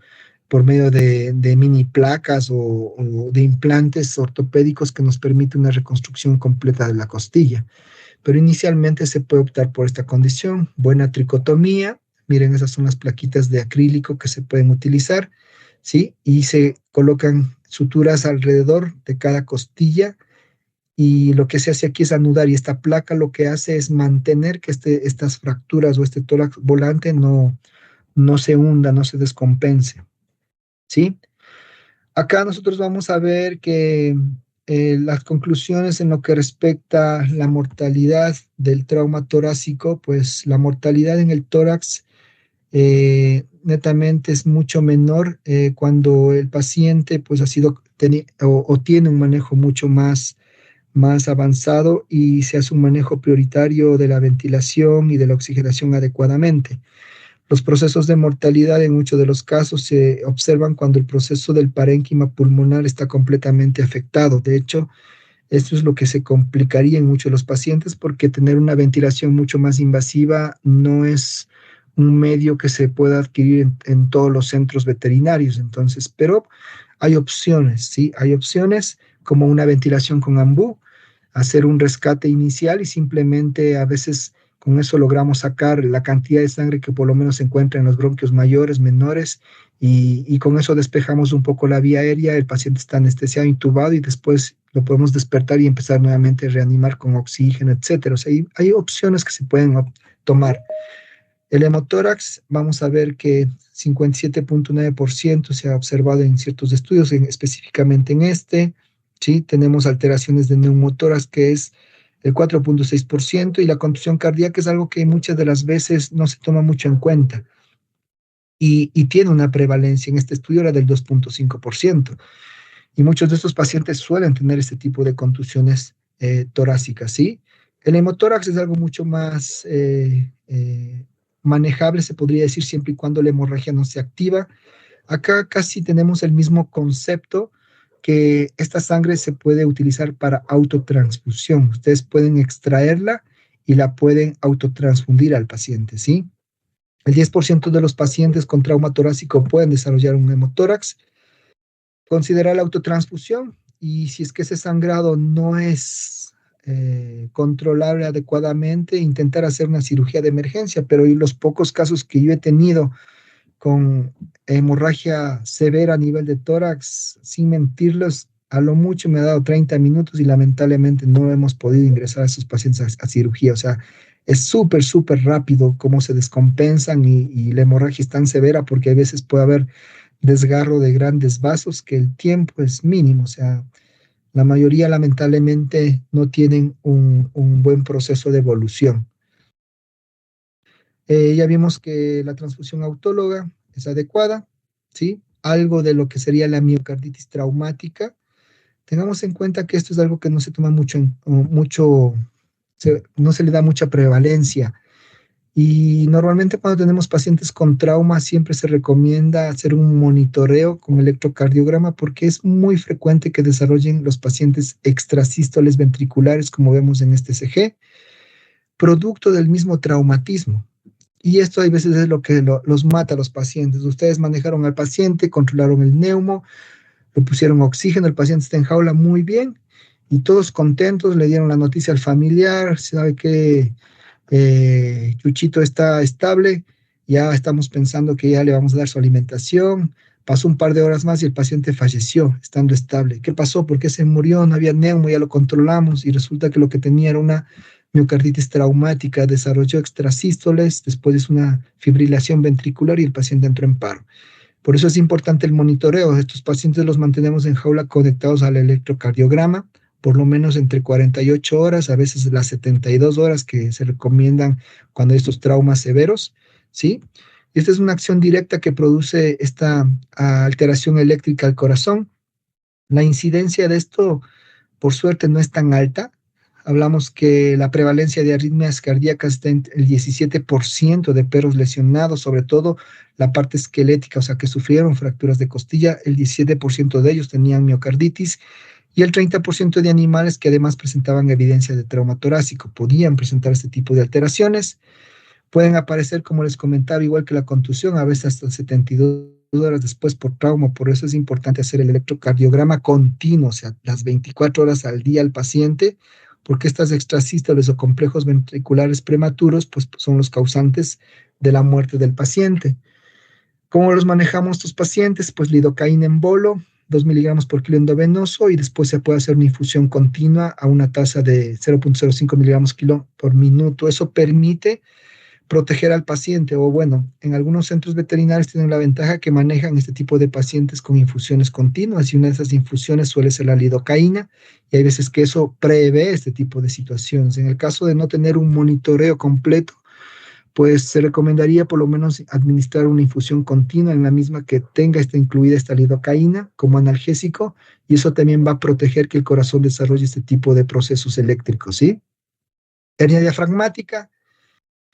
por medio de mini placas o de implantes ortopédicos que nos permite una reconstrucción completa de la costilla. Pero inicialmente se puede optar por esta condición, buena tricotomía. Miren, esas son las plaquitas de acrílico que se pueden utilizar, ¿sí? Y se colocan suturas alrededor de cada costilla y lo que se hace aquí es anudar, y esta placa lo que hace es mantener que estas fracturas o este tórax volante no se hunda, no se descompense, ¿sí? Acá nosotros vamos a ver que las conclusiones en lo que respecta a la mortalidad del trauma torácico, pues la mortalidad en el tórax netamente es mucho menor cuando el paciente pues ha sido o tiene un manejo mucho más avanzado y se hace un manejo prioritario de la ventilación y de la oxigenación adecuadamente. Los procesos de mortalidad en muchos de los casos se observan cuando el proceso del parénquima pulmonar está completamente afectado. De hecho, esto es lo que se complicaría en muchos de los pacientes porque tener una ventilación mucho más invasiva no es un medio que se pueda adquirir en todos los centros veterinarios. Entonces, pero hay opciones, ¿sí? Hay opciones como una ventilación con ambú, hacer un rescate inicial y simplemente a veces con eso logramos sacar la cantidad de sangre que por lo menos se encuentra en los bronquios mayores, menores, y con eso despejamos un poco la vía aérea, el paciente está anestesiado, intubado, y después lo podemos despertar y empezar nuevamente a reanimar con oxígeno, etcétera. O sea, hay opciones que se pueden tomar. El hemotórax, vamos a ver que 57.9% se ha observado en ciertos estudios, específicamente en este, ¿sí? Tenemos alteraciones de neumotórax, que es el 4.6%, y la contusión cardíaca es algo que muchas de las veces no se toma mucho en cuenta, y tiene una prevalencia. En este estudio era del 2.5%, y muchos de estos pacientes suelen tener este tipo de contusiones torácicas, ¿sí? El hemotórax es algo mucho más manejable, se podría decir, siempre y cuando la hemorragia no se activa. Acá casi tenemos el mismo concepto, que esta sangre se puede utilizar para autotransfusión. Ustedes pueden extraerla y la pueden autotransfundir al paciente, ¿sí? El 10% de los pacientes con trauma torácico pueden desarrollar un hemotórax. Considerar la autotransfusión, y si es que ese sangrado no es controlable adecuadamente, intentar hacer una cirugía de emergencia. Pero en los pocos casos que yo he tenido con hemorragia severa a nivel de tórax, sin mentirlos, a lo mucho me ha dado 30 minutos y lamentablemente no hemos podido ingresar a esos pacientes a cirugía. O sea, es súper, súper rápido cómo se descompensan, y la hemorragia es tan severa porque a veces puede haber desgarro de grandes vasos que el tiempo es mínimo. O sea, la mayoría lamentablemente no tienen un buen proceso de evolución. Ya vimos que la transfusión autóloga es adecuada, ¿sí? Algo de lo que sería la miocarditis traumática. Tengamos en cuenta que esto es algo que no se toma no se le da mucha prevalencia. Y normalmente cuando tenemos pacientes con trauma siempre se recomienda hacer un monitoreo con electrocardiograma, porque es muy frecuente que desarrollen los pacientes extrasístoles ventriculares, como vemos en este ECG, producto del mismo traumatismo. Y esto hay veces es lo que los mata a los pacientes. Ustedes manejaron al paciente, controlaron el neumo, le pusieron oxígeno, el paciente está en jaula muy bien, y todos contentos, le dieron la noticia al familiar, sabe que Chuchito está estable, ya estamos pensando que ya le vamos a dar su alimentación. Pasó un par de horas más y el paciente falleció estando estable. ¿Qué pasó? ¿Por qué se murió? No había neumo, ya lo controlamos, y resulta que lo que tenía era una miocarditis traumática, desarrolló extrasístoles, después es una fibrilación ventricular y el paciente entró en paro. Por eso es importante el monitoreo. Estos pacientes los mantenemos en jaula conectados al electrocardiograma, por lo menos entre 48 horas, a veces las 72 horas que se recomiendan cuando hay estos traumas severos, ¿sí? Esta es una acción directa que produce esta alteración eléctrica al corazón. La incidencia de esto, por suerte, no es tan alta. hablamos que la prevalencia de arritmias cardíacas está en el 17% de perros lesionados, sobre todo la parte esquelética, o sea, que sufrieron fracturas de costilla, el 17% de ellos tenían miocarditis, y el 30% de animales que además presentaban evidencia de trauma torácico, podían presentar este tipo de alteraciones. Pueden aparecer, como les comentaba, igual que la contusión, a veces hasta 72 horas después por trauma. Por eso es importante hacer el electrocardiograma continuo, o sea, las 24 horas al día al paciente, porque estas extrasístoles o complejos ventriculares prematuros pues, son los causantes de la muerte del paciente. ¿Cómo los manejamos estos pacientes? Pues lidocaína en bolo, 2 miligramos por kilo endovenoso, y después se puede hacer una infusión continua a una tasa de 0.05 miligramos kilo por minuto. Eso permite proteger al paciente, o bueno, en algunos centros veterinarios tienen la ventaja que manejan este tipo de pacientes con infusiones continuas, y una de esas infusiones suele ser la lidocaína, y hay veces que eso prevé este tipo de situaciones. En el caso de no tener un monitoreo completo, pues se recomendaría por lo menos administrar una infusión continua en la misma que tenga incluida esta lidocaína como analgésico, y eso también va a proteger que el corazón desarrolle este tipo de procesos eléctricos, ¿sí? Hernia diafragmática.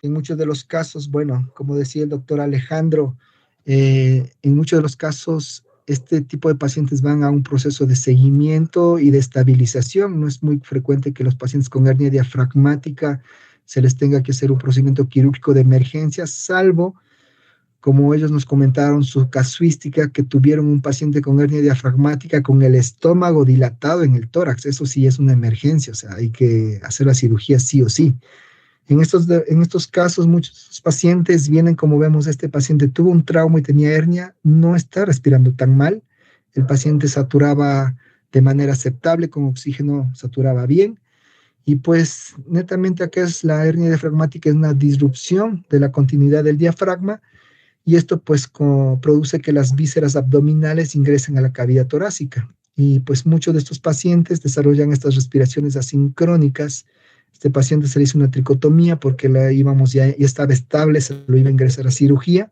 En muchos de los casos, bueno, como decía el doctor Alejandro, en muchos de los casos este tipo de pacientes van a un proceso de seguimiento y de estabilización. No es muy frecuente que los pacientes con hernia diafragmática se les tenga que hacer un procedimiento quirúrgico de emergencia, salvo, como ellos nos comentaron, su casuística, que tuvieron un paciente con hernia diafragmática con el estómago dilatado en el tórax. Eso sí es una emergencia, o sea, hay que hacer la cirugía sí o sí. En estos casos, muchos pacientes vienen, como vemos, este paciente tuvo un trauma y tenía hernia, no está respirando tan mal, el paciente saturaba de manera aceptable, con oxígeno saturaba bien, y pues netamente acá es la hernia diafragmática, es una disrupción de la continuidad del diafragma, y esto pues produce que las vísceras abdominales ingresen a la cavidad torácica, y pues muchos de estos pacientes desarrollan estas respiraciones asincrónicas. Este paciente se le hizo una tricotomía porque ya estaba estable, se lo iba a ingresar a cirugía.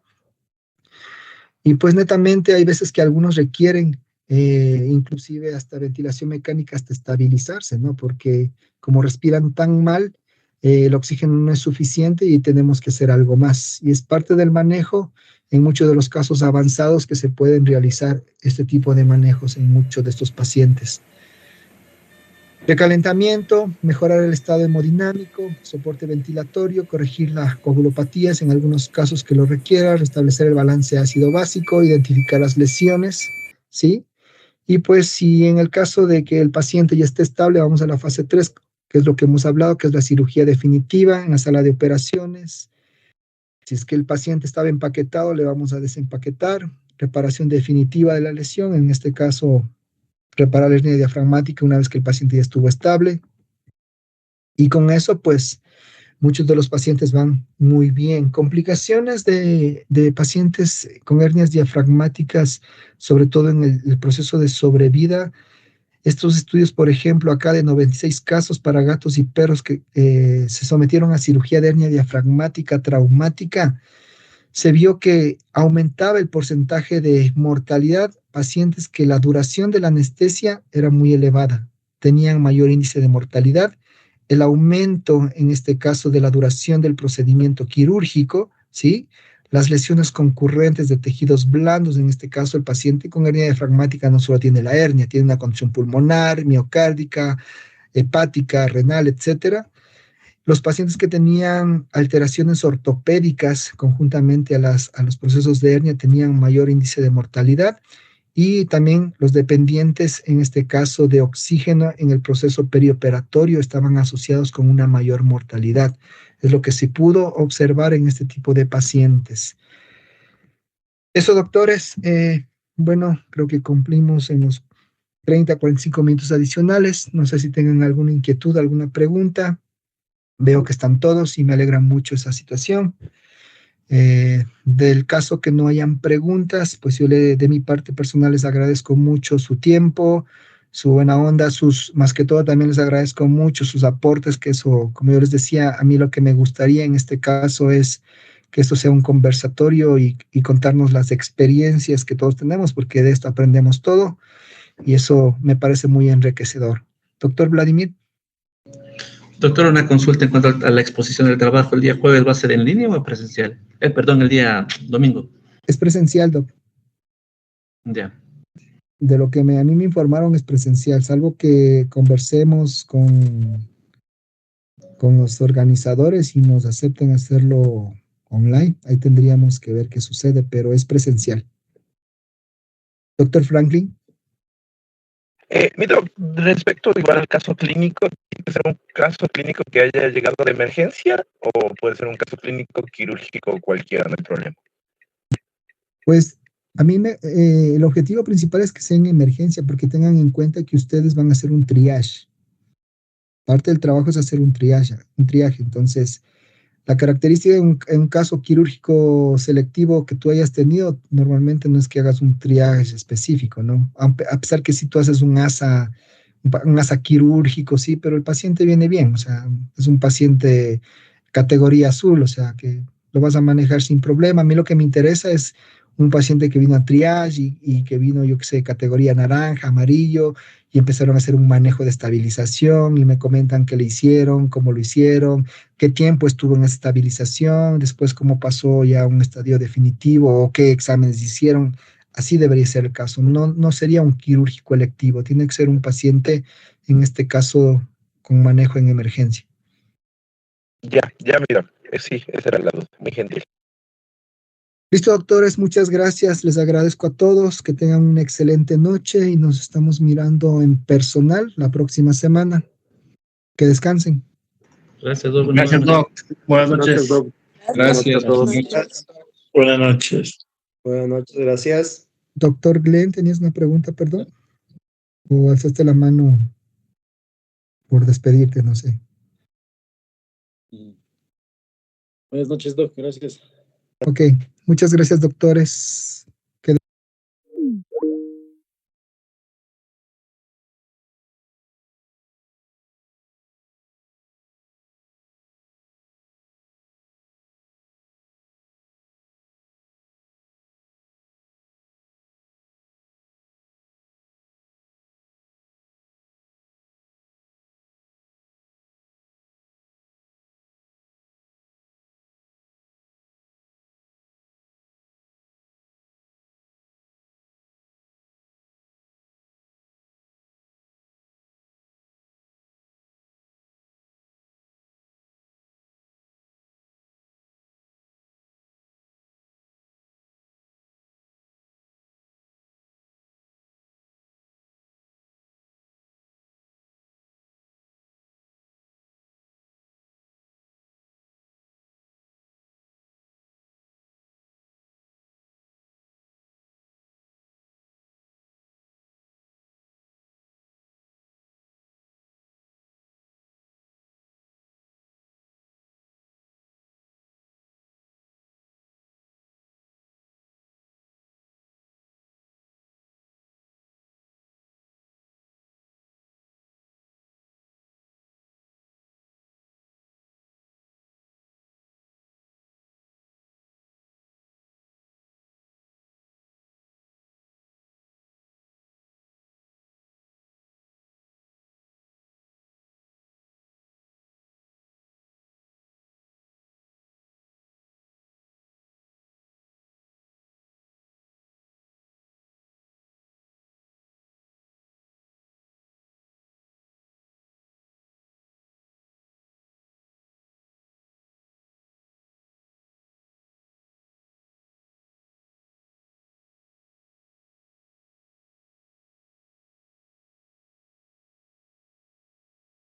Y pues netamente hay veces que algunos requieren inclusive hasta ventilación mecánica, hasta estabilizarse, ¿no? Porque como respiran tan mal, el oxígeno no es suficiente y tenemos que hacer algo más. Y es parte del manejo en muchos de los casos avanzados que se pueden realizar este tipo de manejos en muchos de estos pacientes. Recalentamiento, mejorar el estado hemodinámico, soporte ventilatorio, corregir las coagulopatías en algunos casos que lo requiera, restablecer el balance ácido básico, identificar las lesiones, ¿sí? Y pues si en el caso de que el paciente ya esté estable, vamos a la fase 3, que es lo que hemos hablado, que es la cirugía definitiva en la sala de operaciones. Si es que el paciente estaba empaquetado, le vamos a desempaquetar, reparación definitiva de la lesión, en este caso reparar la hernia diafragmática una vez que el paciente ya estuvo estable. Y con eso, pues, muchos de los pacientes van muy bien. Complicaciones de pacientes con hernias diafragmáticas, sobre todo en el proceso de sobrevida. Estos estudios, por ejemplo, acá de 96 casos para gatos y perros que se sometieron a cirugía de hernia diafragmática traumática, se vio que aumentaba el porcentaje de mortalidad pacientes que la duración de la anestesia era muy elevada, tenían mayor índice de mortalidad. El aumento, en este caso, de la duración del procedimiento quirúrgico, ¿sí? Las lesiones concurrentes de tejidos blandos, en este caso, el paciente con hernia diafragmática no solo tiene la hernia, tiene una contusión pulmonar, miocárdica, hepática, renal, etcétera. Los pacientes que tenían alteraciones ortopédicas conjuntamente a los procesos de hernia tenían mayor índice de mortalidad, y también los dependientes, en este caso de oxígeno en el proceso perioperatorio, estaban asociados con una mayor mortalidad. Es lo que se pudo observar en este tipo de pacientes. Eso, doctores, bueno, creo que cumplimos en los 30, 45 minutos adicionales. No sé si tengan alguna inquietud, alguna pregunta. Veo que están todos y me alegra mucho esa situación. Del caso que no hayan preguntas, pues yo de mi parte personal les agradezco mucho su tiempo, su buena onda, más que todo también les agradezco mucho sus aportes, que eso, como yo les decía, a mí lo que me gustaría en este caso es que esto sea un conversatorio y contarnos las experiencias que todos tenemos, porque de esto aprendemos todo y eso me parece muy enriquecedor. Doctor Vladimir. Doctor, una consulta en cuanto a la exposición del trabajo. ¿El día jueves va a ser en línea o presencial? Perdón, el día domingo. Es presencial, doc. Ya. De lo que a mí me informaron es presencial, salvo que conversemos con los organizadores y nos acepten hacerlo online. Ahí tendríamos que ver qué sucede, pero es presencial. Doctor Franklin. Mira, respecto igual al caso clínico, ¿tiene que ser un caso clínico que haya llegado de emergencia o puede ser un caso clínico quirúrgico cualquiera, no hay problema? Pues a mí el objetivo principal es que sea en emergencia, porque tengan en cuenta que ustedes van a hacer un triage. Parte del trabajo es hacer un triage. Entonces, la característica en un caso quirúrgico selectivo que tú hayas tenido, normalmente no es que hagas un triage específico, ¿no? A pesar que si tú haces un ASA quirúrgico, sí, pero el paciente viene bien, o sea, es un paciente categoría azul, o sea, que lo vas a manejar sin problema. A mí lo que me interesa es un paciente que vino a triage y que vino, yo qué sé, categoría naranja, amarillo, y empezaron a hacer un manejo de estabilización y me comentan qué le hicieron, cómo lo hicieron, qué tiempo estuvo en estabilización, después cómo pasó ya a un estadio definitivo o qué exámenes hicieron. Así debería ser el caso. No sería un quirúrgico electivo, tiene que ser un paciente, en este caso, con manejo en emergencia. Ya, mira, sí, esa era la duda, muy gentil. Listo, doctores, muchas gracias. Les agradezco a todos. Que tengan una excelente noche y nos estamos mirando en personal la próxima semana. Que descansen. Gracias, Doc. Gracias, Doc. Buenas noches. Gracias, Doc. Gracias. Buenas noches a todos. Buenas noches. Buenas noches, gracias. Doctor Glenn, ¿tenías una pregunta, perdón? ¿O alzaste la mano por despedirte? No sé. Buenas noches, Doc, gracias. Ok, muchas gracias, doctores.